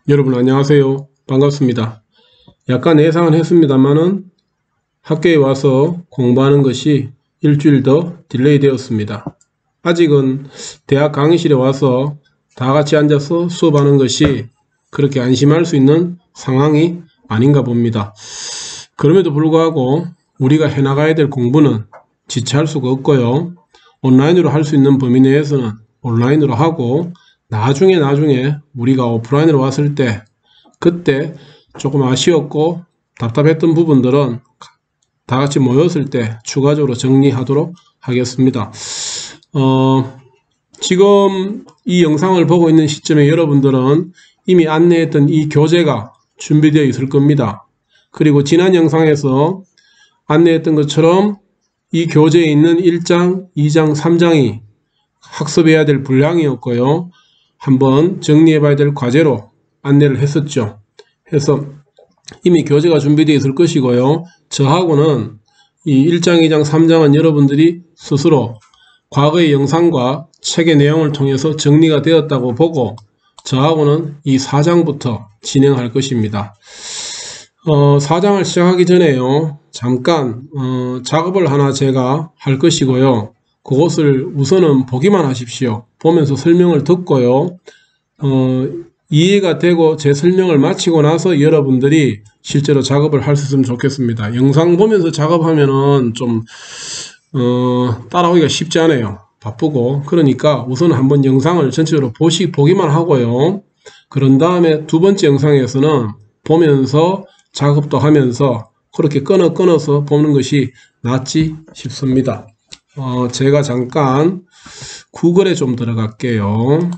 여러분 안녕하세요. 반갑습니다. 약간 예상은 했습니다만은 학교에 와서 공부하는 것이 일주일 더 딜레이 되었습니다. 아직은 대학 강의실에 와서 다 같이 앉아서 수업하는 것이 그렇게 안심할 수 있는 상황이 아닌가 봅니다. 그럼에도 불구하고 우리가 해나가야 될 공부는 지체할 수가 없고요. 온라인으로 할 수 있는 범위 내에서는 온라인으로 하고 나중에 우리가 오프라인으로 왔을 때 그때 조금 아쉬웠고 답답했던 부분들은 다 같이 모였을 때 추가적으로 정리하도록 하겠습니다. 지금 이 영상을 보고 있는 시점에 여러분들은 이미 안내했던 이 교재가 준비되어 있을 겁니다. 그리고 지난 영상에서 안내했던 것처럼 이 교재에 있는 1장, 2장, 3장이 학습해야 될 분량이었고요. 한번 정리해 봐야 될 과제로 안내를 했었죠. 그래서 이미 교재가 준비되어 있을 것이고요. 저하고는 이 1장, 2장, 3장은 여러분들이 스스로 과거의 영상과 책의 내용을 통해서 정리가 되었다고 보고 저하고는 이 4장부터 진행할 것입니다. 4장을 시작하기 전에요. 잠깐 작업을 하나 제가 할 것이고요. 그것을 우선은 보기만 하십시오. 보면서 설명을 듣고요. 이해가 되고 제 설명을 마치고 나서 여러분들이 실제로 작업을 할 수 있으면 좋겠습니다. 영상 보면서 작업하면은 좀 따라오기가 쉽지 않아요. 바쁘고. 그러니까 우선 한번 영상을 전체적으로 보기만 하고요. 그런 다음에 두 번째 영상에서는 보면서 작업도 하면서 그렇게 끊어서 보는 것이 낫지 싶습니다. 제가 잠깐 구글에 좀 들어갈게요.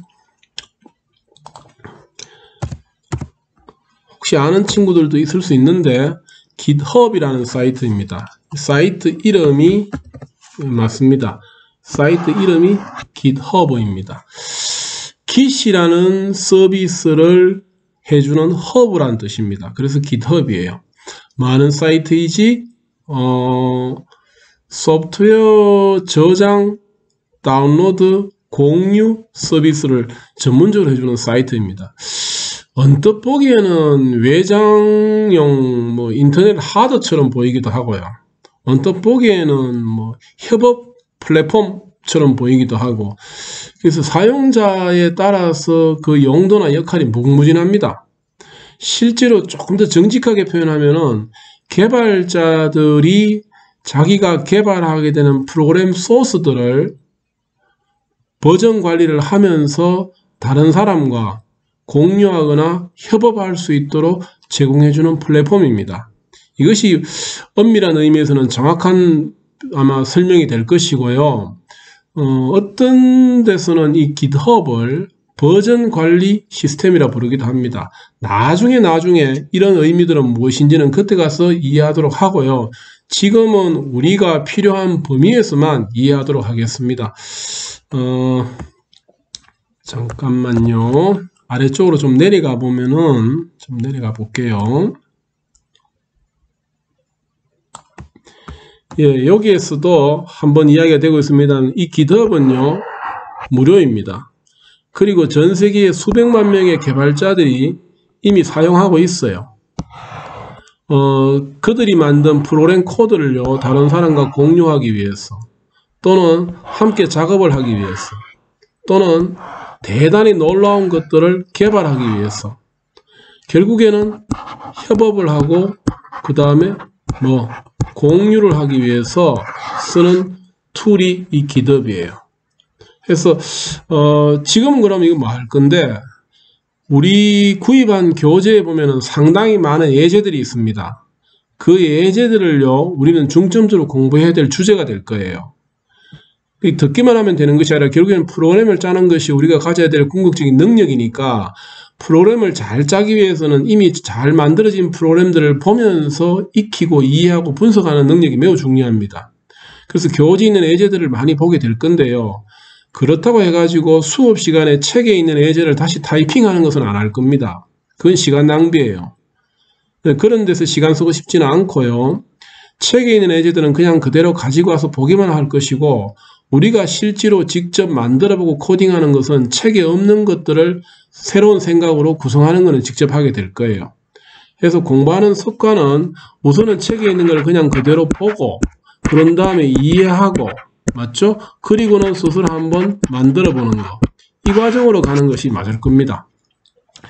혹시 아는 친구들도 있을 수 있는데 GitHub이라는 사이트입니다. 사이트 이름이 맞습니다. 사이트 이름이 GitHub입니다. Git이라는 서비스를 해주는 허브란 뜻입니다. 그래서 GitHub이에요. 많은 사이트이지 소프트웨어 저장, 다운로드, 공유 서비스를 전문적으로 해주는 사이트입니다. 언뜻 보기에는 외장용 인터넷 하드처럼 보이기도 하고요. 언뜻 보기에는 협업 플랫폼처럼 보이기도 하고, 그래서 사용자에 따라서 그 용도나 역할이 무궁무진합니다. 실제로 조금 더 정직하게 표현하면은 개발자들이 자기가 개발하게 되는 프로그램 소스들을 버전 관리를 하면서 다른 사람과 공유하거나 협업할 수 있도록 제공해주는 플랫폼입니다. 이것이 엄밀한 의미에서는 정확한 아마 설명이 될 것이고요. 어떤 데서는 이 GitHub을 버전 관리 시스템이라 부르기도 합니다. 나중에 이런 의미들은 무엇인지는 그때 가서 이해하도록 하고요. 지금은 우리가 필요한 범위에서만 이해하도록 하겠습니다. 잠깐만요. 아래쪽으로 좀 내려가 보면은 좀 내려가 볼게요. 예, 여기에서도 한번 이야기가 되고 있습니다. 이 GitHub은요, 무료입니다. 그리고 전 세계에 수백만 명의 개발자들이 이미 사용하고 있어요. 그들이 만든 프로그램 코드를요, 다른 사람과 공유하기 위해서, 또는 함께 작업을 하기 위해서, 또는 대단히 놀라운 것들을 개발하기 위해서, 결국에는 협업을 하고, 그 다음에 공유를 하기 위해서 쓰는 툴이 이 GitHub이에요. 그래서, 지금 그럼 이거 뭐 할 건데, 우리 구입한 교재에 보면은 상당히 많은 예제들이 있습니다. 그 예제들을요, 우리는 중점적으로 공부해야 될 주제가 될 거예요. 듣기만 하면 되는 것이 아니라 결국에는 프로그램을 짜는 것이 우리가 가져야 될 궁극적인 능력이니까 프로그램을 잘 짜기 위해서는 이미 잘 만들어진 프로그램들을 보면서 익히고 이해하고 분석하는 능력이 매우 중요합니다. 그래서 교재에 있는 예제들을 많이 보게 될 건데요. 그렇다고 해가지고 수업 시간에 책에 있는 예제를 다시 타이핑하는 것은 안 할 겁니다. 그건 시간 낭비예요. 그런 데서 시간 쓰고 싶지는 않고요. 책에 있는 예제들은 그냥 그대로 가지고 와서 보기만 할 것이고 우리가 실제로 직접 만들어보고 코딩하는 것은 책에 없는 것들을 새로운 생각으로 구성하는 것은 직접 하게 될 거예요. 그래서 공부하는 습관은 우선은 책에 있는 걸 그냥 그대로 보고 그런 다음에 이해하고 맞죠? 그리고는 스스로 한번 만들어 보는 거. 이 과정으로 가는 것이 맞을 겁니다.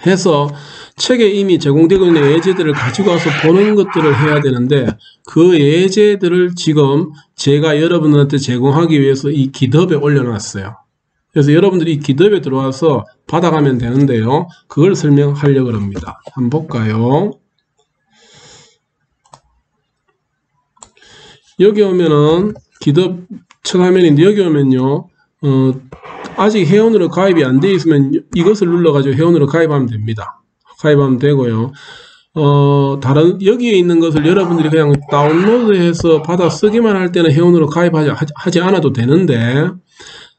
해서 책에 이미 제공되고 있는 예제들을 가지고 와서 보는 것들을 해야 되는데 그 예제들을 지금 제가 여러분들한테 제공하기 위해서 이 GitHub에 올려놨어요. 그래서 여러분들이 이 GitHub에 들어와서 받아가면 되는데요. 그걸 설명하려고 합니다. 한번 볼까요? 여기 오면은 GitHub 첫 화면인데 여기 오면요. 아직 회원으로 가입이 안 되어 있으면 이것을 눌러가지고 회원으로 가입하면 됩니다. 가입하면 되고요. 다른 여기에 있는 것을 여러분들이 그냥 다운로드해서 받아 쓰기만 할 때는 회원으로 가입하지 않아도 되는데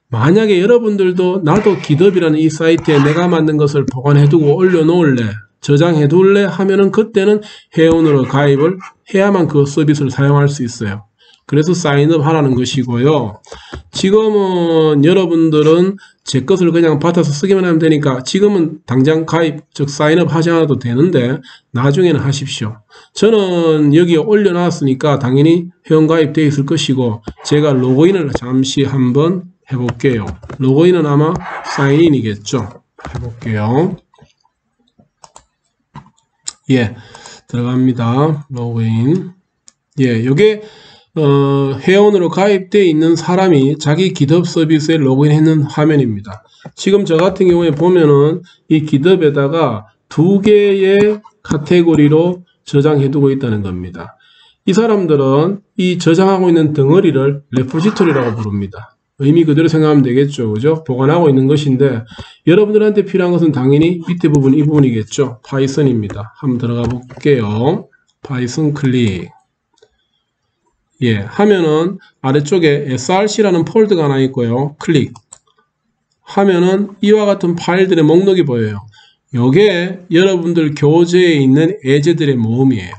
만약에 여러분들도 나도 GitHub이라는 이 사이트에 내가 만든 것을 보관해두고 올려놓을래 저장해둘래 하면은 그때는 회원으로 가입을 해야만 그 서비스를 사용할 수 있어요. 그래서 사인업 하라는 것이고요. 지금은 여러분들은 제 것을 그냥 받아서 쓰기만 하면 되니까 지금은 당장 가입, 즉 사인업 하지 않아도 되는데 나중에는 하십시오. 저는 여기에 올려놨으니까 당연히 회원 가입되어 있을 것이고 제가 로그인을 잠시 한번 해볼게요. 로그인은 아마 사인인이겠죠. 해볼게요. 예, 들어갑니다. 로그인. 예, 요게 회원으로 가입되어 있는 사람이 자기 GitHub 서비스에 로그인했는 화면입니다. 지금 저 같은 경우에 보면은 이 GitHub에다가 두 개의 카테고리로 저장해두고 있다는 겁니다. 이 사람들은 이 저장하고 있는 덩어리를 레포지토리라고 부릅니다. 의미 그대로 생각하면 되겠죠. 그죠? 보관하고 있는 것인데 여러분들한테 필요한 것은 당연히 밑에 부분 이 부분이겠죠. 파이썬입니다. 한번 들어가 볼게요. 파이썬 클릭. 예, 하면은 아래쪽에 src라는 폴더가 하나 있고요. 클릭 하면은 이와 같은 파일들의 목록이 보여요. 요게 여러분들 교재에 있는 예제들의 모음이에요.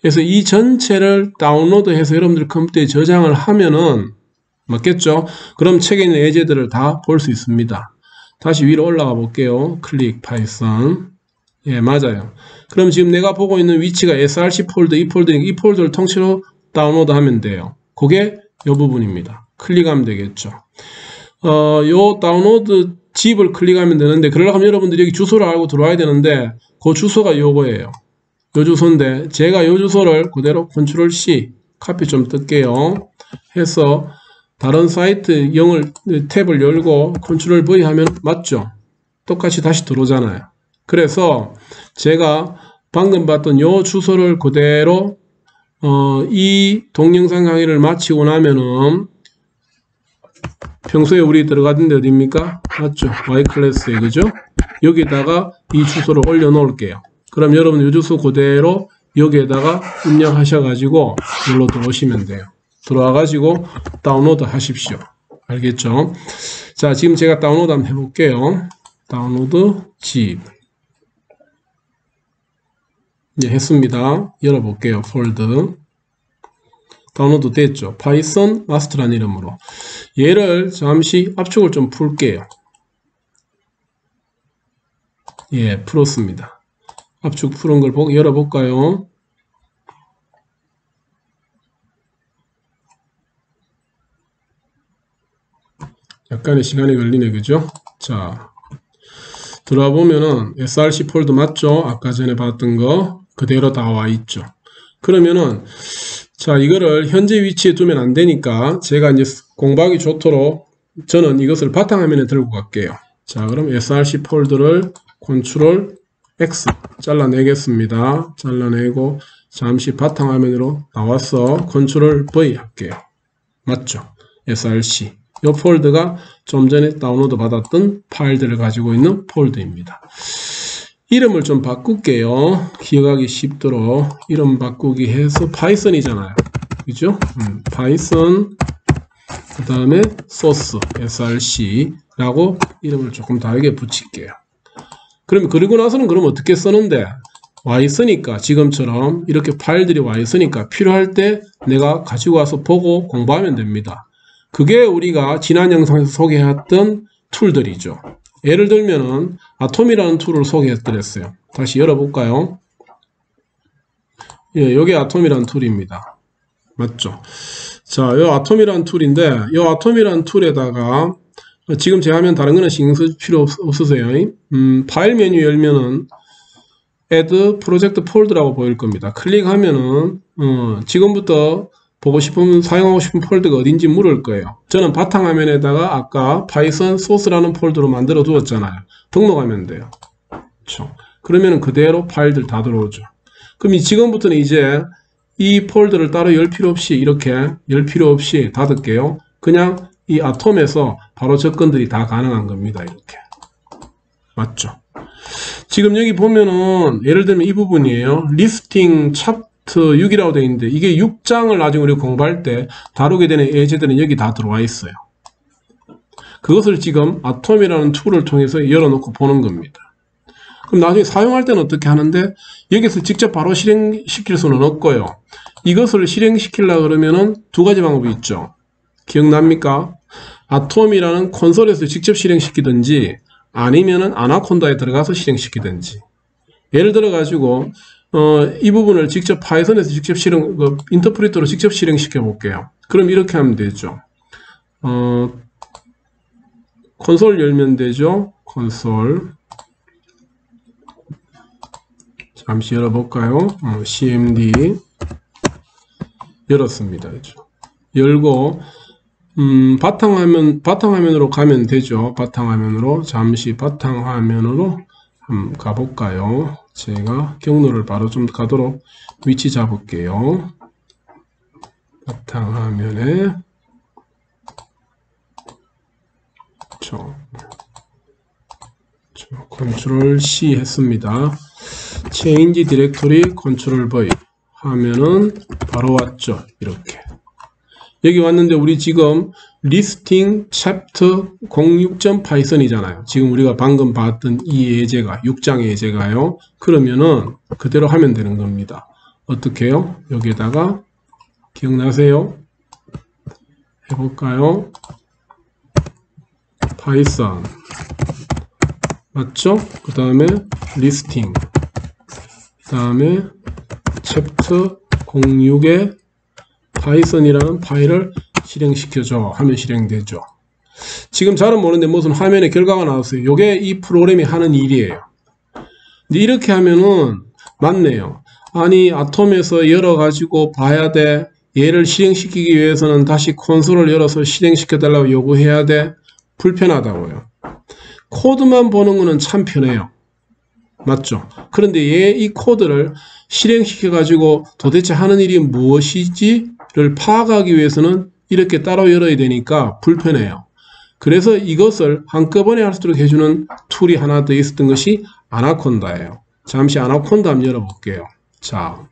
그래서 이 전체를 다운로드해서 여러분들 컴퓨터에 저장을 하면은 맞겠죠? 그럼 책에 있는 예제들을 다 볼 수 있습니다. 다시 위로 올라가 볼게요. 클릭 파이썬. 예, 맞아요. 그럼 지금 내가 보고 있는 위치가 src 폴더, 이 폴더니까 이 폴더를 통째로 다운로드 하면 돼요. 그게 이 부분입니다. 클릭하면 되겠죠. 요 다운로드 집을 클릭하면 되는데 그러려고 하면 여러분들이 여기 주소를 알고 들어와야 되는데 그 주소가 요거예요. 요 주소인데 제가 요 주소를 그대로 컨트롤 C 카피 좀 뜰게요. 해서 다른 사이트 탭을 열고 컨트롤 V 하면 맞죠? 똑같이 다시 들어오잖아요. 그래서 제가 방금 봤던 요 주소를 그대로 이 동영상 강의를 마치고 나면은 평소에 우리 들어가던 데 어디입니까? 맞죠? Y클래스에 그죠? 여기다가 이 주소를 올려 놓을게요. 그럼 여러분 이 주소 그대로 여기에다가 입력하셔 가지고 여기로 들어오시면 돼요. 들어와 가지고 다운로드 하십시오. 알겠죠? 자, 지금 제가 다운로드 한번 해볼게요. 다운로드 집. 예, 했습니다. 열어볼게요. 폴더. 다운로드 됐죠. 파이썬 마스터라는 이름으로. 얘를 잠시 압축을 좀 풀게요. 예, 풀었습니다. 압축 푸른 걸 열어볼까요? 약간의 시간이 걸리네, 그죠? 자, 들어와 보면은 src 폴더 맞죠? 아까 전에 봤던 거 그대로 다 와 있죠. 그러면은 자, 이거를 현재 위치에 두면 안 되니까 제가 이제 공부하기 좋도록 저는 이것을 바탕화면에 들고 갈게요. 자, 그럼 src 폴더를 컨트롤 X 잘라내겠습니다. 잘라내고 잠시 바탕화면으로 나와서 컨트롤 V 할게요. 맞죠? src. 이 폴더가 좀 전에 다운로드 받았던 파일들을 가지고 있는 폴더입니다. 이름을 좀 바꿀게요. 기억하기 쉽도록 이름 바꾸기 해서 파이썬이잖아요. 그죠? 파이썬 그 다음에 소스 src라고 이름을 조금 다르게 붙일게요. 그리고 나서는 그럼 어떻게 쓰는데 와 있으니까 지금처럼 이렇게 파일들이 와 있으니까 필요할 때 내가 가지고 와서 보고 공부하면 됩니다. 그게 우리가 지난 영상에서 소개했던 툴들이죠. 예를 들면은 아톰이라는 툴을 소개해드렸어요. 다시 열어볼까요? 예, 이게 아톰이라는 툴입니다. 맞죠? 자, 이 아톰이라는 툴인데, 이 아톰이라는 툴에다가 지금 제 화면 다른 거는 신경 쓸 필요 없으세요. 파일 메뉴 열면은 Add Project Folder라고 보일 겁니다. 클릭하면은 지금부터 보고 싶은 사용하고 싶은 폴더가 어딘지 물을 거예요. 저는 바탕화면에다가 아까 파이썬 소스라는 폴더로 만들어 두었잖아요. 등록하면 돼요. 그렇죠? 그러면 그대로 파일들 다 들어오죠. 그럼 지금부터는 이제 이 폴더를 따로 열 필요 없이 이렇게 열 필요 없이 닫을게요. 그냥 이 아톰에서 바로 접근들이 다 가능한 겁니다. 이렇게. 맞죠? 지금 여기 보면은 예를 들면 이 부분이에요. 리스팅 챕터 6이라고 되어 있는데 이게 6장을 나중에 우리가 공부할 때 다루게 되는 예제들은 여기 다 들어와 있어요. 그것을 지금 아톰이라는 툴을 통해서 열어놓고 보는 겁니다. 그럼 나중에 사용할 때는 어떻게 하는데 여기서 직접 바로 실행시킬 수는 없고요. 이것을 실행시키려고 그러면은 두 가지 방법이 있죠. 기억납니까? 아톰이라는 콘솔에서 직접 실행시키든지 아니면은 아나콘다에 들어가서 실행시키든지. 예를 들어 가지고 이 부분을 직접 파이썬에서 직접 인터프리터로 직접 실행시켜 볼게요. 그럼 이렇게 하면 되죠. 콘솔 열면 되죠. 콘솔. 잠시 열어볼까요? cmd 열었습니다. 열고 바탕화면으로 가면 되죠. 바탕화면으로 잠시 바탕화면으로 한번 가볼까요? 제가 경로를 바로 좀 가도록 위치 잡을게요. 바탕화면에 컨트롤 C 했습니다. Change Directory 컨트롤 V 하면은 바로 왔죠. 이렇게. 여기 왔는데 우리 지금 리스팅 챕터 06.python이잖아요. 지금 우리가 방금 봤던 이 예제가 6장 예제가요. 그러면은 그대로 하면 되는 겁니다. 어떻게 해요? 여기에다가 기억나세요? 해볼까요? python 맞죠? 그 다음에 리스팅 그 다음에 챕터 06에 파이썬이라는 파일을 실행시켜줘 하면 실행되죠. 지금 잘은 모르는데 무슨 화면에 결과가 나왔어요. 이게 이 프로그램이 하는 일이에요. 근데 이렇게 하면은 맞네요. 아니 아톰에서 열어가지고 봐야 돼. 얘를 실행시키기 위해서는 다시 콘솔을 열어서 실행시켜 달라고 요구해야 돼. 불편하다고요. 코드만 보는 거는 참 편해요. 맞죠? 그런데 이 코드를 실행시켜 가지고 도대체 하는 일이 무엇이지를 파악하기 위해서는 이렇게 따로 열어야 되니까 불편해요. 그래서 이것을 한꺼번에 할 수 있도록 해주는 툴이 하나 더 있었던 것이 아나콘다예요. 잠시 아나콘다 한번 열어볼게요. 자,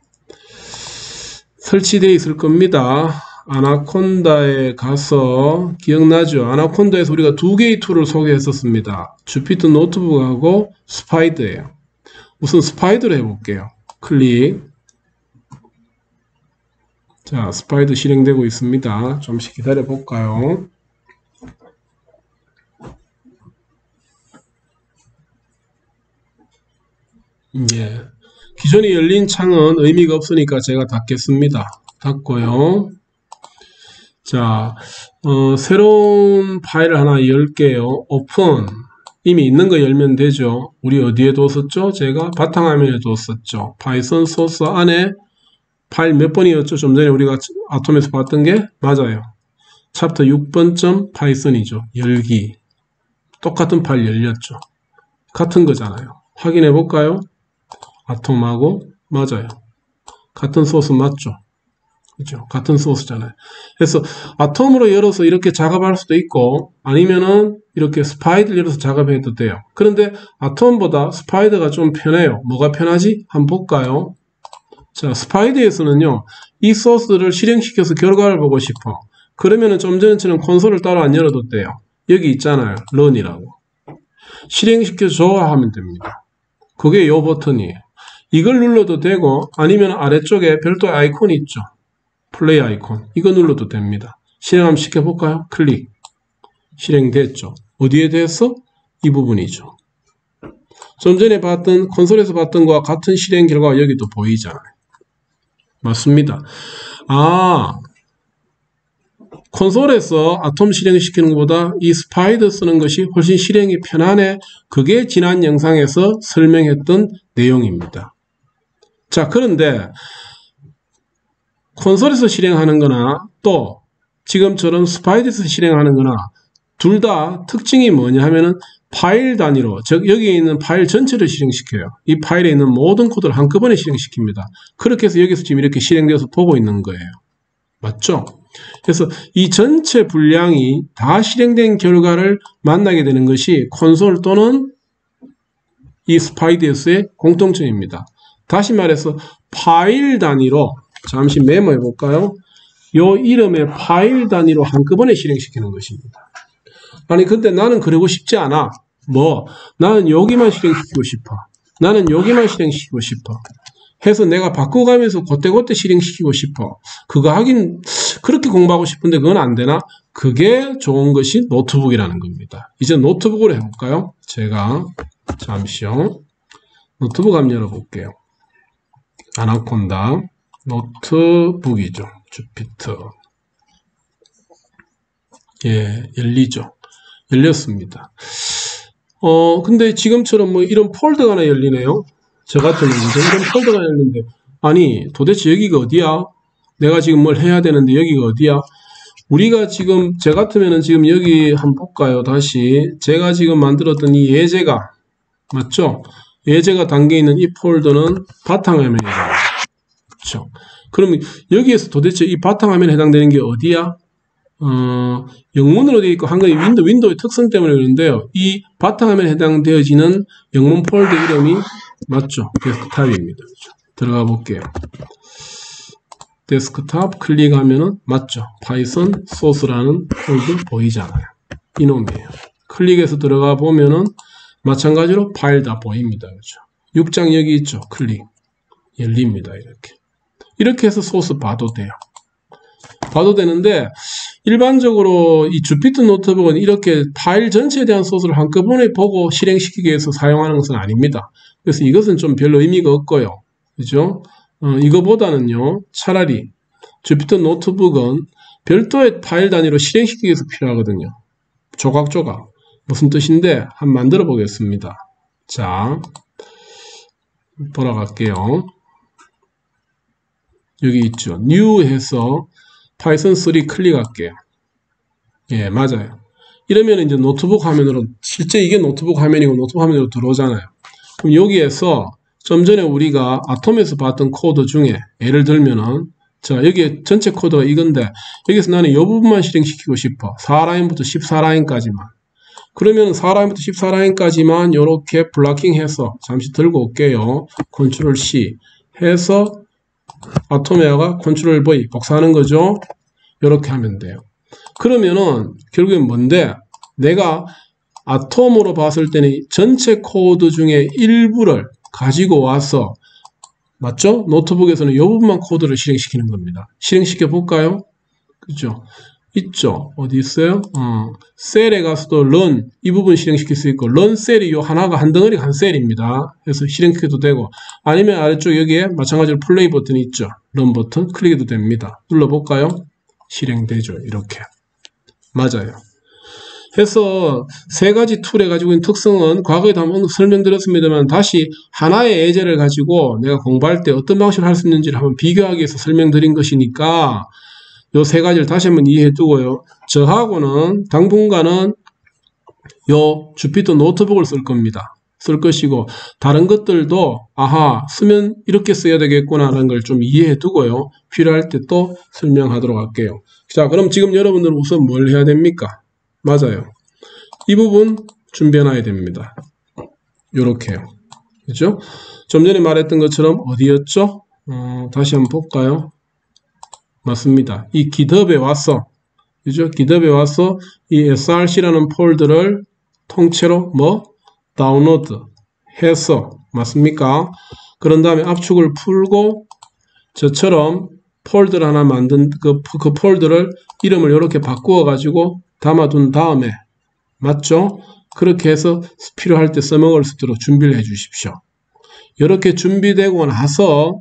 설치되어 있을 겁니다. 아나콘다에 가서 기억나죠? 아나콘다에서 우리가 두 개의 툴을 소개했었습니다. 주피터 노트북하고 스파이더예요. 우선 스파이더를 해볼게요. 클릭. 자, 스파이더 실행되고 있습니다. 잠시 기다려 볼까요? 예. 기존에 열린 창은 의미가 없으니까 제가 닫겠습니다. 닫고요. 자, 새로운 파일을 하나 열게요. 오픈. 이미 있는 거 열면 되죠. 우리 어디에 뒀었죠? 제가 바탕화면에 뒀었죠. 파이썬 소스 안에 파일 몇 번이었죠? 좀 전에 우리가 아톰에서 봤던 게 맞아요. 챕터 6번 python이죠. 열기. 똑같은 파일 열렸죠. 같은 거잖아요. 확인해 볼까요? 아톰하고 맞아요. 같은 소스 맞죠? 그죠? 같은 소스잖아요. 그래서 아톰으로 열어서 이렇게 작업할 수도 있고 아니면은 이렇게 스파이드를 열어서 작업해도 돼요. 그런데 아톰보다 스파이드가 좀 편해요. 뭐가 편하지? 한번 볼까요? 자, 스파이드에서는요. 이 소스를 실행시켜서 결과를 보고 싶어. 그러면은 좀 전처럼 콘솔을 따로 안 열어도 돼요. 여기 있잖아요. 런이라고. 실행시켜줘 하면 됩니다. 그게 요 버튼이에요. 이걸 눌러도 되고 아니면 아래쪽에 별도의 아이콘이 있죠. 플레이 아이콘. 이거 눌러도 됩니다. 실행 한번 시켜볼까요? 클릭. 실행됐죠. 어디에 됐어? 이 부분이죠. 좀 전에 봤던 콘솔에서 봤던 것과 같은 실행 결과가 여기도 보이잖아요. 맞습니다. 콘솔에서 아톰 실행시키는 것보다 이 스파이더 쓰는 것이 훨씬 실행이 편하네. 그게 지난 영상에서 설명했던 내용입니다. 자, 그런데 콘솔에서 실행하는 거나 또 지금처럼 스파이더에서 실행하는 거나 둘 다 특징이 뭐냐 하면은 파일 단위로, 즉 여기에 있는 파일 전체를 실행시켜요. 이 파일에 있는 모든 코드를 한꺼번에 실행시킵니다. 그렇게 해서 여기서 지금 이렇게 실행되어서 보고 있는 거예요. 맞죠? 그래서 이 전체 분량이 다 실행된 결과를 만나게 되는 것이 콘솔 또는 이 스파이더스의 공통점입니다. 다시 말해서 파일 단위로, 잠시 메모해 볼까요? 요 이름의 파일 단위로 한꺼번에 실행시키는 것입니다. 아니 근데 나는 그러고 싶지 않아. 나는 여기만 실행시키고 싶어. 나는 여기만 실행시키고 싶어. 해서 내가 바꿔가면서 그때그때 실행시키고 싶어. 그거 하긴 그렇게 공부하고 싶은데 그건 안 되나? 그게 좋은 것이 노트북이라는 겁니다. 이제 노트북으로 해볼까요? 제가 잠시요. 노트북 한번 열어볼게요. 아나콘다 노트북이죠. 주피터. 예, 열리죠. 열렸습니다. 근데 지금처럼 뭐 이런 폴더가 하나 열리네요. 저 같은 경우는 이런 폴더가 열리는데, 아니 도대체 여기가 어디야? 내가 지금 뭘 해야 되는데 여기가 어디야? 우리가 지금 저 같으면은 지금 여기 한번 볼까요? 다시 제가 지금 만들었던 이 예제가 맞죠? 예제가 담겨 있는 이 폴더는 바탕화면이잖아요. 그렇죠? 그러면 여기에서 도대체 이 바탕화면에 해당되는 게 어디야? 영문으로 되어 있고 한글이 윈도우의 특성 때문에 그러는데요. 이 바탕화면에 해당되어지는 영문 폴더 이름이 맞죠? 데스크탑입니다. 그렇죠? 들어가 볼게요. 데스크탑 클릭하면은 맞죠? 파이썬 소스라는 폴더 보이잖아요. 이놈이에요. 클릭해서 들어가 보면은 마찬가지로 파일 다 보입니다. 그렇죠? 6장 여기 있죠? 클릭. 열립니다. 이렇게 해서 소스 봐도 돼요. 봐도 되는데 일반적으로 이 주피터 노트북은 이렇게 파일 전체에 대한 소스를 한꺼번에 보고 실행시키기 위해서 사용하는 것은 아닙니다. 그래서 이것은 좀 별로 의미가 없고요. 그죠? 이거보다는요, 차라리 주피터 노트북은 별도의 파일 단위로 실행시키기 위해서 필요하거든요. 조각조각. 무슨 뜻인데 한번 만들어 보겠습니다. 자, 돌아갈게요. 여기 있죠. New 해서 파이썬 3 클릭할게요. 예, 맞아요. 이러면 이제 노트북 화면으로, 실제 이게 노트북 화면이고 노트북 화면으로 들어오잖아요. 그럼 여기에서 좀 전에 우리가 아톰에서 봤던 코드 중에 예를 들면은, 자, 여기 전체 코드가 이건데, 여기서 나는 이 부분만 실행시키고 싶어. 4라인부터 14라인까지만. 그러면 4라인부터 14라인까지만 이렇게 블락킹해서, 잠시 들고 올게요. 컨트롤 C 해서, 아톰에어가 컨트롤 V 복사하는 거죠. 이렇게 하면 돼요. 그러면은 결국엔 뭔데, 내가 아톰으로 봤을 때는 전체 코드 중에 일부를 가지고 와서, 맞죠? 노트북에서는 이 부분만 코드를 실행시키는 겁니다. 실행시켜 볼까요? 그죠? 있죠? 어디 있어요? 셀에 가서도 run 이 부분 실행시킬 수 있고, run 셀이 요 하나가 한 덩어리가 한 셀입니다. 그래서 실행시켜도 되고, 아니면 아래쪽 여기에 마찬가지로 플레이 버튼이 있죠. run 버튼 클릭해도 됩니다. 눌러볼까요? 실행되죠. 이렇게. 맞아요. 해서 세 가지 툴에 가지고 있는 특성은 과거에도 한번 설명드렸습니다만, 다시 하나의 예제를 가지고 내가 공부할 때 어떤 방식으로 할 수 있는지를 한번 비교하기 위해서 설명드린 것이니까 요 세 가지를 다시 한번 이해해 두고요. 저하고는 당분간은 요 주피터 노트북을 쓸 겁니다. 쓸 것이고, 다른 것들도 쓰면 이렇게 써야 되겠구나 라는 걸 좀 이해해 두고요. 필요할 때 또 설명하도록 할게요. 자, 그럼 지금 여러분들은 우선 뭘 해야 됩니까? 맞아요. 이 부분 준비해 놔야 됩니다. 요렇게요. 그죠? 좀 전에 말했던 것처럼 어디였죠? 다시 한번 볼까요? 맞습니다. 이 GitHub에 와서, 그죠? GitHub에 와서 이 src라는 폴더를 통째로 다운로드 해서, 맞습니까? 그런 다음에 압축을 풀고 저처럼 폴더를 하나 만든 그 폴더를 이름을 이렇게 바꾸어 가지고 담아둔 다음에, 맞죠? 그렇게 해서 필요할 때 써먹을 수 있도록 준비를 해 주십시오. 이렇게 준비되고 나서